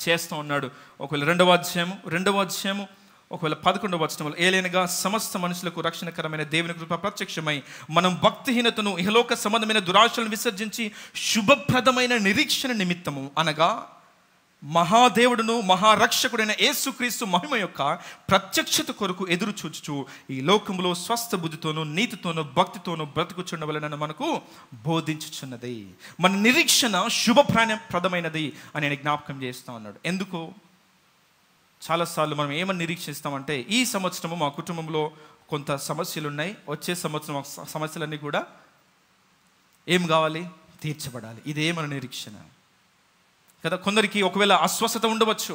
చేస్తూ ఉన్నాడు. ఒకవేళ రెండవ అధ్యాయము ఒకవేళ 11వ వచనంలో, ఏలైనగా సమస్త మనుషులకు రక్షణకరమైన దేవుని కృప ప్రత్యక్షమై మనం భక్తిహీనతను ఇహలోక సంబంధమైన దురాశలను విసర్జించి శుభప్రదమైన నిరీక్షణ నిమిత్తము అనగా మహాదేవుడును మహారక్షకుడైన యేసుక్రీస్తు మహిమ యొక్క ప్రత్యక్షత కొరకు ఎదురు చూచుచు ఈ లోకంలో స్వస్థ బుద్ధితోనూ నీతితోనూ భక్తితోనూ బ్రతుకుచుండవలెనని మనకు బోధించుచున్నది. మన నిరీక్షణ శుభప్రదమైనది అని నేను జ్ఞాపకం చేస్తూ ఉన్నాడు. ఎందుకు? చాలాసార్లు మనం ఏమని నిరీక్షిస్తామంటే, ఈ సంవత్సరము మా కుటుంబంలో కొంత సమస్యలు ఉన్నాయి, వచ్చే సంవత్సరం సమస్యలన్నీ కూడా ఏం కావాలి? తీర్చబడాలి. ఇదే మన నిరీక్షణ కదా. కొందరికి ఒకవేళ అస్వస్థత ఉండవచ్చు,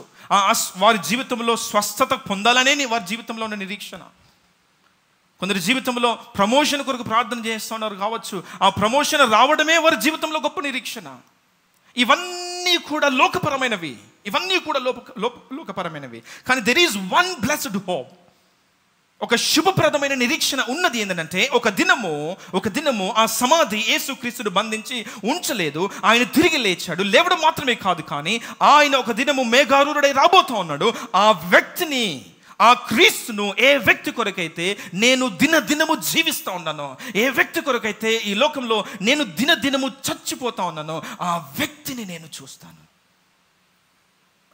వారి జీవితంలో స్వస్థత పొందాలనే వారి జీవితంలో ఉన్న నిరీక్షణ. కొందరి జీవితంలో ప్రమోషన్ కొరకు ప్రార్థన చేస్తున్నారు కావచ్చు, ఆ ప్రమోషన్ రావడమే వారి జీవితంలో గొప్ప నిరీక్షణ. ఇవన్నీ కూడా లోకపరమైనవి. కానీ there is one blessed hope. ఒక శుభప్రదమైన నిరీక్షణ ఉన్నది. ఏంటంటే ఒక దినము ఆ సమాధి యేసుక్రీస్తును బంధించి ఉంచలేదు. ఆయన తిరిగి లేచాడు. లేవడం మాత్రమే కాదు, కానీ ఆయన ఒక దినము మేఘారూఢుడై రాబోతా ఉన్నాడు. ఆ వ్యక్తిని, ఆ క్రీస్తును ఏ వ్యక్తి కొరకైతే నేను దినదినము జీవిస్తూ ఉన్నానో, ఏ వ్యక్తి కొరకైతే ఈ లోకంలో నేను దినదినము చచ్చిపోతా ఉన్నానో, ఆ వ్యక్తిని నేను చూస్తాను.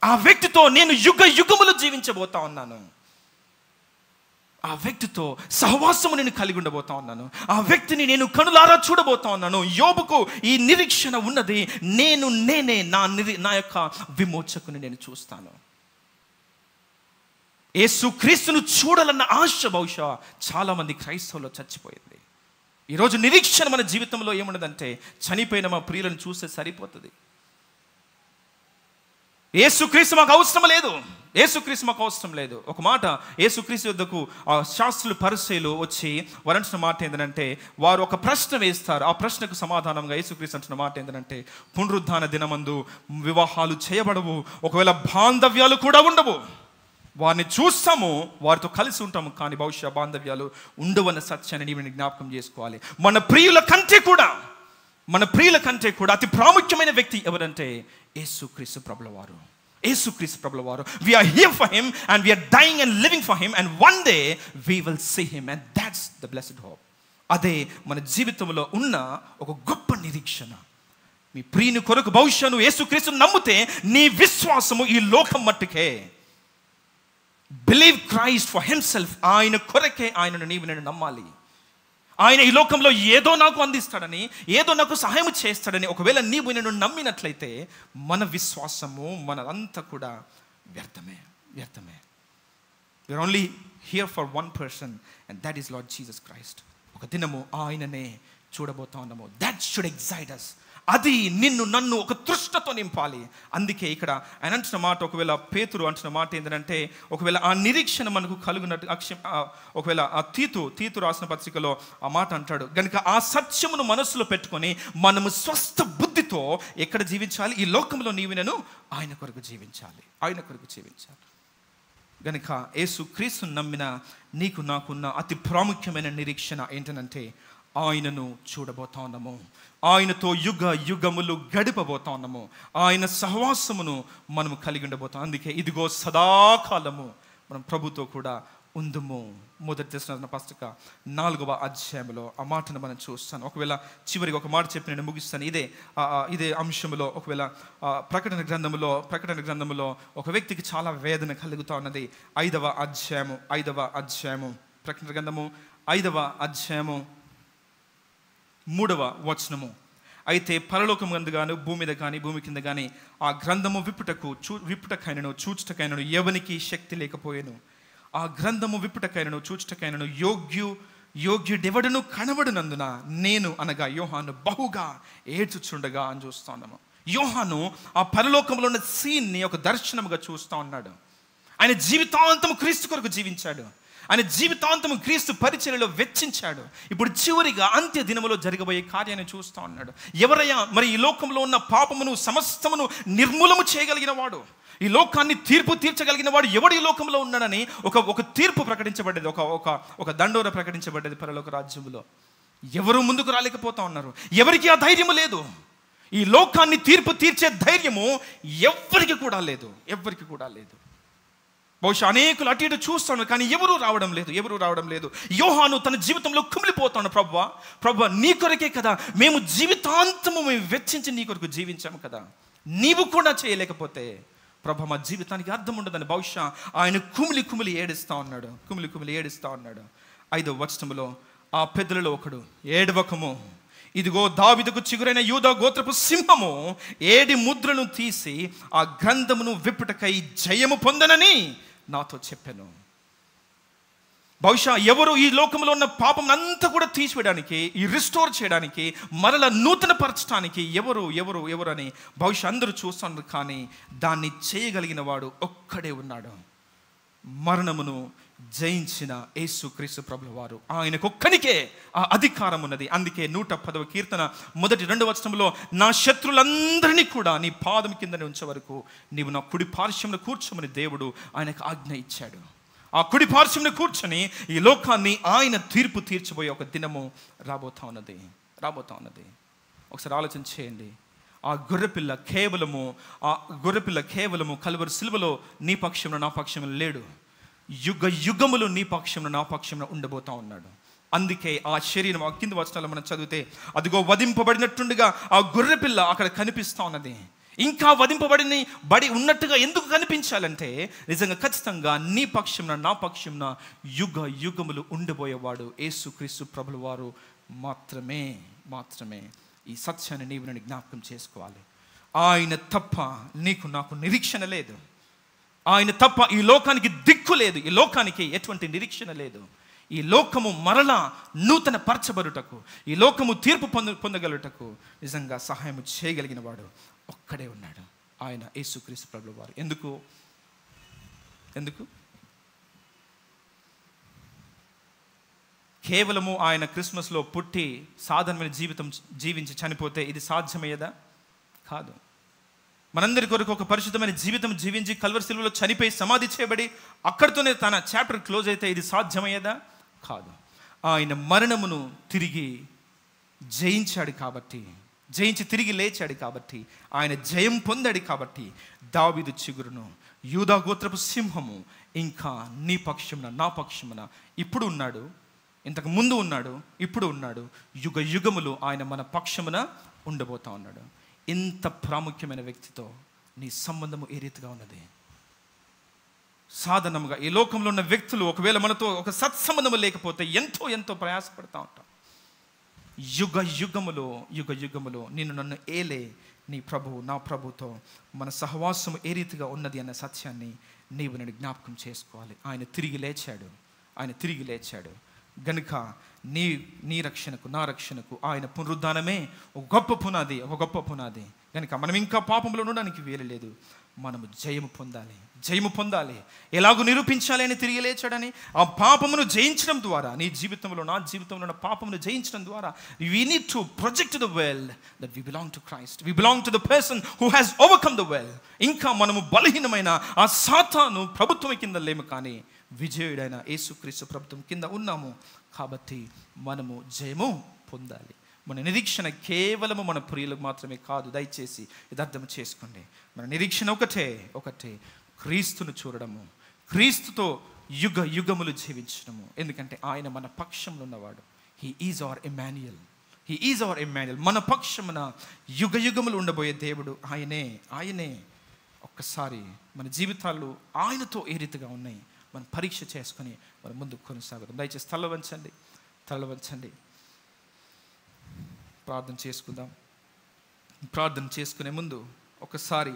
ఆ వ్యక్తితో నేను యుగములు జీవించబోతా ఉన్నాను. ఆ వ్యక్తితో సహవాసము నేను కలిగి ఉండబోతా ఉన్నాను. ఆ వ్యక్తిని నేను కనులారా చూడబోతా ఉన్నాను. యోబుకు ఈ నిరీక్షణ ఉన్నది. నేనే నా యొక్క విమోచకుని నేను చూస్తాను. యేసుక్రీస్తును చూడాలన్న ఆశ బహుశా చాలా మంది క్రైస్తవుల్లో చచ్చిపోయింది. ఈరోజు నిరీక్షణ మన జీవితంలో ఏమున్నదంటే, చనిపోయిన మా ప్రియులను చూస్తే సరిపోతుంది. యేసుక్రీస్తు మాకు అవసరం లేదు. ఒక మాట, యేసుక్రీస్తు వద్దకు ఆ శాస్త్రులు పరిసయ్యులు వచ్చి వరంచిన మాట ఏంటంటే, వారు ఒక ప్రశ్న వేస్తారు. ఆ ప్రశ్నకు సమాధానంగా యేసుక్రీస్తు అంటున్న మాట ఏంటంటే, పునరుద్ధాన దినమందు వివాహాలు చేయబడవు, ఒకవేళ బాంధవ్యాలు కూడా ఉండవు. వారిని చూస్తాము, వారితో కలిసి ఉంటాము, కానీ బహుశా బాంధవ్యాలు ఉండవన్న సత్యాన్ని నీవు జ్ఞాపకం చేసుకోవాలి. మన ప్రియుల కంటే కూడా అతి ప్రాముఖ్యమైన వ్యక్తి ఎవరంటే యేసుక్రీస్తు ప్రభుల వారు. We are here for him and we are dying and living for him, and one day we will see him, and that's the blessed hope. అదే మన జీవితంలో ఉన్న ఒక గొప్ప నిరీక్షణ. మీ ప్రియుని కొరకు బహుశా నువ్వు యేసుక్రీస్తును నమ్మితే నీ విశ్వాసము ఈ లోకం మట్టుకే. Believe Christ for himself. ఆయన కొరకే ఆయనను నీవు నేను నమ్మాలి. ఆయన ఈ లోకంలో ఏదో నాకు అందిస్తాడని, ఏదో నాకు సహాయం చేస్తాడని ఒకవేళ నీవు నేను నమ్మినట్లయితే మన విశ్వాసము మనదంతా కూడా వ్యర్థమే. We're only here for one person, and that is Lord Jesus Christ. ఒక దినము ఆయననే చూడబోతా ఉన్నాము. That should excite us. అది నన్ను ఒక తృష్ణతో నింపాలి. అందుకే ఇక్కడ ఆయన అంటున్న మాట, ఒకవేళ పేతురు అంటున్న మాట ఏంటంటే, ఒకవేళ ఆ నిరీక్షణ మనకు కలుగునట్టు, ఒకవేళ ఆ తీతు రాసిన పత్రికలో ఆ మాట అంటాడు, కనుక ఆ సత్యమును మనస్సులో పెట్టుకొని మనము స్వస్థ బుద్ధితో ఎక్కడ జీవించాలి? ఈ లోకంలో నేను ఆయన కొరకు జీవించాలి. గనుక యేసుక్రీస్తును నమ్మిన నీకు నాకున్న అతి ప్రాముఖ్యమైన నిరీక్షణ ఏంటంటే, ఆయనను చూడబోతా ఉన్నాము. ఆయనతో యుగ యుగములు గడిపబోతా ఉన్నాము. ఆయన సహవాసమును మనము కలిగి ఉండబోతాం. అందుకే ఇదిగో సదాకాలము మనం ప్రభుతో కూడా ఉందుము. మొదటి దశలోని పత్రిక 4వ అధ్యాయంలో ఆ మాటను మనం చూస్తాను. ఒకవేళ చివరికి ఒక మాట చెప్పి నేను ముగిస్తాను. ఇదే అంశంలో ఒకవేళ ప్రకటన గ్రంథములో ఒక వ్యక్తికి చాలా వేదన కలుగుతూ ఉన్నది. 5వ అధ్యాయము ప్రకటన గ్రంథము 5వ అధ్యాయము 3వ వచనము. అయితే పరలోకం యందు గాను భూమి మీద కానీ భూమి కింద కానీ ఆ గ్రంథము విప్పుటకైనను చూచుటకైనను ఎవనికి శక్తి లేకపోయాను. ఆ గ్రంథము విప్పుటకైనను చూచుటకైనను యోగ్యుడెవడను కనబడినందున నేను అనగా యోహాను బహుగా ఏడ్చుచుండగా అని చూస్తా ఉన్నాము. యోహాను ఆ పరలోకంలో ఉన్న సీన్ని ఒక దర్శనముగా చూస్తూ ఉన్నాడు. ఆయన జీవితాంతం క్రీస్తు కొరకు జీవించాడు. ఆయన జీవితాంతం క్రీస్తు పరిచర్యలో వెచ్చించాడు. ఇప్పుడు చివరిగా అంత్య దినములో జరగబోయే కార్యాన్ని చూస్తూ ఉన్నాడు. ఎవరయ్యా మరి ఈ లోకంలో ఉన్న పాపమును సమస్తమును నిర్మూలము చేయగలిగిన వాడు, ఈ లోకాన్ని తీర్పు తీర్చగలిగిన వాడు ఎవడు ఈ లోకంలో ఉన్నాడని ఒక తీర్పు ప్రకటించబడ్డది, ఒక దండోర ప్రకటించబడ్డది పరలోక రాజ్యములో. ఎవరు ముందుకు రాలేకపోతా ఉన్నారు. ఎవరికి ఆ ధైర్యము లేదు. ఈ లోకాన్ని తీర్పు తీర్చే ధైర్యము ఎవరికి కూడా లేదు. బహుశా అనేకులు అటు ఇటు చూస్తాను, కానీ ఎవరు రావడం లేదు. యోహాను తన జీవితంలో కుమిలిపోతాడు. ప్రభువా నీ కొరకే కదా మేము జీవితాంతము వెచ్చించి నీ కొరకు జీవించాము కదా, నీవు కూడా చేయలేకపోతే ప్రభు మా జీవితానికి అర్థం ఉండదని బహుశా ఆయన కుమిలి ఏడుస్తా ఉన్నాడు. 5వ వచనములో ఆ పెద్దలలో ఒకడు, ఏడవకము, ఇదిగో దావీదుకు చిగురైన యూదా గోత్రపు సింహము 7 ముద్రలను తీసి ఆ గ్రంథమును విప్పుటకై జయము పొందనని నాతో చెప్పాను. బహుశా ఎవరు ఈ లోకంలో ఉన్న పాపం అంతా కూడా తీసివేయడానికి, ఈ రిస్టోర్ చేయడానికి, మరలా నూతన పరచడానికి ఎవరు అని బహుశా అందరూ చూస్తున్నారు. కానీ దాన్ని చేయగలిగిన వాడు ఒక్కడే ఉన్నాడు. మరణమును జయించిన యేసుక్రీస్తు ప్రభుల వారు. ఆయనకొక్కనికే ఆ అధికారం ఉన్నది. అందుకే 110వ కీర్తన మొదటి 2వ వచనంలో నా శత్రులందరినీ కూడా నీ పాదం కింద ఉంచే వరకు నీవు నా కుడి పార్శ్వమున కూర్చోమని దేవుడు ఆయనకు ఆజ్ఞ ఇచ్చాడు. ఆ కుడి పార్శ్వమున కూర్చొని ఈ లోకాన్ని ఆయన తీర్పు తీర్చబోయే ఒక దినము రాబోతా ఉన్నది. ఒకసారి ఆలోచన చేయండి. ఆ గొర్రెపిల్ల కేవలము కలువరి సిలువలో నీ పక్షంలో నా పక్షంలో లేడు. యుగములు నీ పక్షంలో నా పక్షంలో ఉండబోతా ఉన్నాడు. అందుకే ఆ శరీరం ఆ కింద వచనాలు మనం చదివితే అదిగో వధింపబడినట్టుండగా ఆ గొర్రెపిల్ల అక్కడ కనిపిస్తూ ఉన్నది. ఇంకా బడి ఉన్నట్టుగా ఎందుకు కనిపించాలంటే నిజంగా ఖచ్చితంగా నీ పక్షంన నా పక్షంన యుగములు ఉండబోయేవాడు యేసుక్రీస్తు ప్రభుల వారు మాత్రమే. ఈ సత్యాన్ని నీవు నన్ను జ్ఞాపకం చేసుకోవాలి. ఆయన తప్ప నీకు నాకు నిరీక్షణ లేదు. ఆయన తప్ప ఈ లోకానికి దిక్కు లేదు. ఈ లోకానికి ఎటువంటి నిరీక్షణ లేదు. ఈ లోకము మరలా నూతన పరచబడుటకు, ఈ లోకము తీర్పు పొందగలుగుటకు నిజంగా సహాయం చేయగలిగిన వాడు ఒక్కడే ఉన్నాడు. ఆయన యేసుక్రీస్తు ప్రభుల వారు. ఎందుకు కేవలము ఆయన క్రిస్మస్లో పుట్టి సాధారణమైన జీవితం జీవించి చనిపోతే ఇది సాధ్యమయ్యేదా? కాదు. మనందరి కొరకు ఒక పరిశుద్ధమైన జీవితం జీవించి కల్వరి సిలువలో చనిపోయి సమాధి చేయబడి అక్కడితోనే తన చాప్టర్ క్లోజ్ అయితే ఇది సాధ్యమయ్యేదా? కాదు. ఆయన మరణమును తిరిగి జయించాడు కాబట్టి, జయించి తిరిగి లేచాడు కాబట్టి, ఆయన జయం పొందాడు కాబట్టి దావీదు చిగురును, యూదా గోత్రపు సింహము ఇంకా నీ పక్షమున నా పక్షమున ఇప్పుడు ఉన్నాడు, ఇంతకు ముందు ఉన్నాడు, ఇప్పుడు ఉన్నాడు, యుగములు ఆయన మన పక్షమున ఉండబోతా ఉన్నాడు. ఇంత ప్రాముఖ్యమైన వ్యక్తితో నీ సంబంధము ఏ రీతిగా ఉన్నది? సాధారణంగా ఈ లోకంలో ఉన్న వ్యక్తులు ఒకవేళ మనతో ఒక సత్సంబంధము లేకపోతే ఎంతో ప్రయాసపడతా ఉంటాం. యుగములో నిన్ను నన్ను ఏలే నీ ప్రభువు నా ప్రభుతో మన సహవాసము ఏ రీతిగా ఉన్నది అన్న సత్యాన్ని నీవు నేను జ్ఞాపకం చేసుకోవాలి. ఆయన తిరిగి లేచాడు గనుక నీ రక్షణకు నా రక్షణకు ఆయన పునరుద్ధానమే ఒక గొప్ప పునాది కనుక మనం ఇంకా పాపంలో ఉండడానికి వీలలేదు. మనము జయము పొందాలి. ఎలాగో నిరూపించాలి అని తిరిగి లేచాడని ఆ పాపమును జయించడం ద్వారా, నీ జీవితంలో నా జీవితంలో ఉన్న పాపమును జయించడం ద్వారా we need to project to the world that we belong to Christ. We belong to the person who has overcome the world. ఇంకా మనము బలహీనమైన ఆ సాతాను ప్రభుత్వం కింద లేము, కానీ విజయుడైన యేసుక్రీస్తు ప్రభుత్వం కింద ఉన్నాము. కాబట్టి మనము జయము పొందాలి. మన నిరీక్షణ కేవలము మన ప్రియులకు మాత్రమే కాదు. దయచేసి ఇది అర్థం చేసుకోండి. మన నిరీక్షణ ఒకటే క్రీస్తును చూడడము, క్రీస్తుతో యుగ యుగములు జీవించడము. ఎందుకంటే ఆయన మన పక్షంలో ఉన్నవాడు. He is our Emmanuel. మన పక్షమున యుగ యుగములు ఉండబోయే దేవుడు ఆయనే. ఒక్కసారి మన జీవితాలు ఆయనతో ఏ రీతిగా ఉన్నాయి మనం పరీక్ష చేసుకొని మనం ముందుకు కొనసాగుదాం. దయచేసి తల వంచండి. ప్రార్థన చేసుకుందాం. ప్రార్థన చేసుకునే ముందు ఒకసారి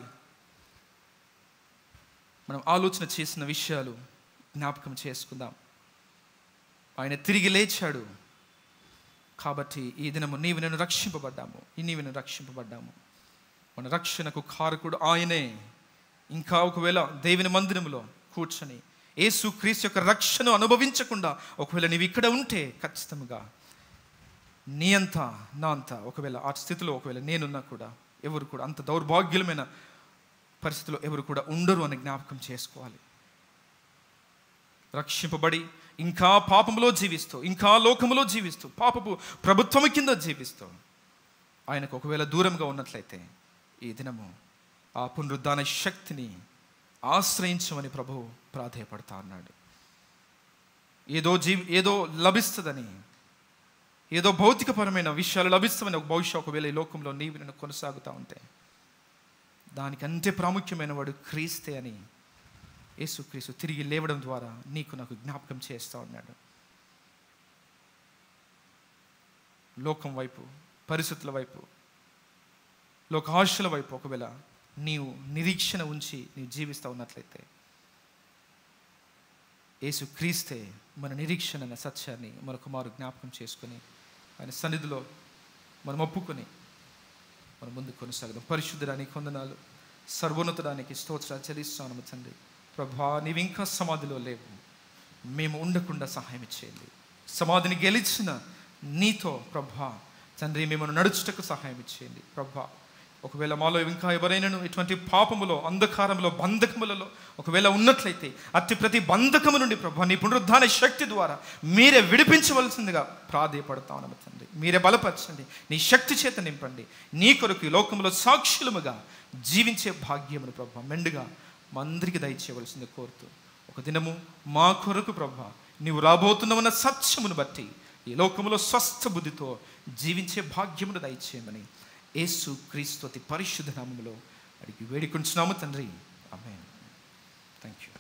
మనం ఆలోచన చేసిన విషయాలు జ్ఞాపకం చేసుకుందాం. ఆయన తిరిగి లేచాడు కాబట్టి ఈ దినము నీవు నేను రక్షింపబడ్డాము. మన రక్షణకు కారకుడు ఆయనే. ఇంకా ఒకవేళ దేవుని మందిరములో కూర్చొని యేసు క్రీస్తు యొక్క రక్షణ అనుభవించకుండా ఒకవేళ నీవు ఇక్కడ ఉంటే ఖచ్చితంగా నీ అంతా నా అంతా ఒకవేళ ఆ స్థితిలో ఒకవేళ నేనున్నా కూడా ఎవరు కూడా అంత దౌర్భాగ్యులమైన పరిస్థితిలో ఎవరు కూడా ఉండరు అని జ్ఞాపకం చేసుకోవాలి. రక్షింపబడి ఇంకా పాపములో జీవిస్తూ, ఇంకా లోకములో జీవిస్తూ, పాపపు ప్రభుత్వము కింద జీవిస్తూ ఆయనకు ఒకవేళ దూరంగా ఉన్నట్లయితే ఈ దినము ఆ పునరుద్ధాన శక్తిని ఆశ్రయించమని ప్రభువు ప్రాధేయపడతా అన్నాడు. ఏదో లభిస్తుందని, ఏదో భౌతికపరమైన విషయాలు లభిస్తామని బహుశా ఒకవేళ ఈ లోకంలో నీవు నేను కొనసాగుతూ ఉంటే దానికంటే ప్రాముఖ్యమైన వాడు క్రీస్తే అని యేసుక్రీస్తు తిరిగి లేవడం ద్వారా నీకు నాకు జ్ఞాపకం చేస్తూ ఉన్నాడు. లోకం వైపు, పరిస్థితుల వైపు, లోక ఆశల వైపు ఒకవేళ నీవు నిరీక్షణ ఉంచి నీవు జీవిస్తూ ఉన్నట్లయితే యేసుక్రీస్తే మన నిరీక్షణ అనే సత్యాన్ని మరొక మారు జ్ఞాపకం చేసుకొని ఆయన సన్నిధిలో మనం ఒప్పుకొని మనం ముందుకు కొనసాగుదాం. పరిశుద్ధుడానికి వందనాలు, సర్వోన్నతుడానికి స్తోత్రాలు చెల్లిస్తున్నాము తండ్రి. ప్రభా, నీవు ఇంకా సమాధిలో లేవు, మేము ఉండకుండా సహాయం చేయండి. సమాధిని గెలిచిన నీతో ప్రభా తండ్రి మిమ్మల్ని నడుచుటకు సహాయం చేయండి. ప్రభా, ఒకవేళ మాలో ఇంకా ఎవరైనాను ఇటువంటి పాపములో, అంధకారంలో, బంధకములలో ఒకవేళ ఉన్నట్లయితే అతి ప్రతి బంధకము నుండి ప్రభా నీ పునరుద్ధాన శక్తి ద్వారా మీరే విడిపించవలసిందిగా ప్రాధేయపడతా ఉన్నాము తండ్రి. మీరే బలపరచండి, నీ శక్తి చేత నింపండి. నీ కొరకు ఈ లోకంలో సాక్షులముగా జీవించే భాగ్యమును ప్రభా మెండుగా మా అందరికీ దయచేయవలసింది కోరుతూ, ఒక దినము మా కొరకు ప్రభా నీవు రాబోతున్నావన్న సత్యమును బట్టి ఈ లోకంలో స్వస్థ బుద్ధితో జీవించే భాగ్యమును దయచేయమని యేసు క్రీస్తు అతి పరిశుద్ధ నామములో అడిగి వేడుకొంచున్నాము తండ్రి. ఆమేన్. Thank you.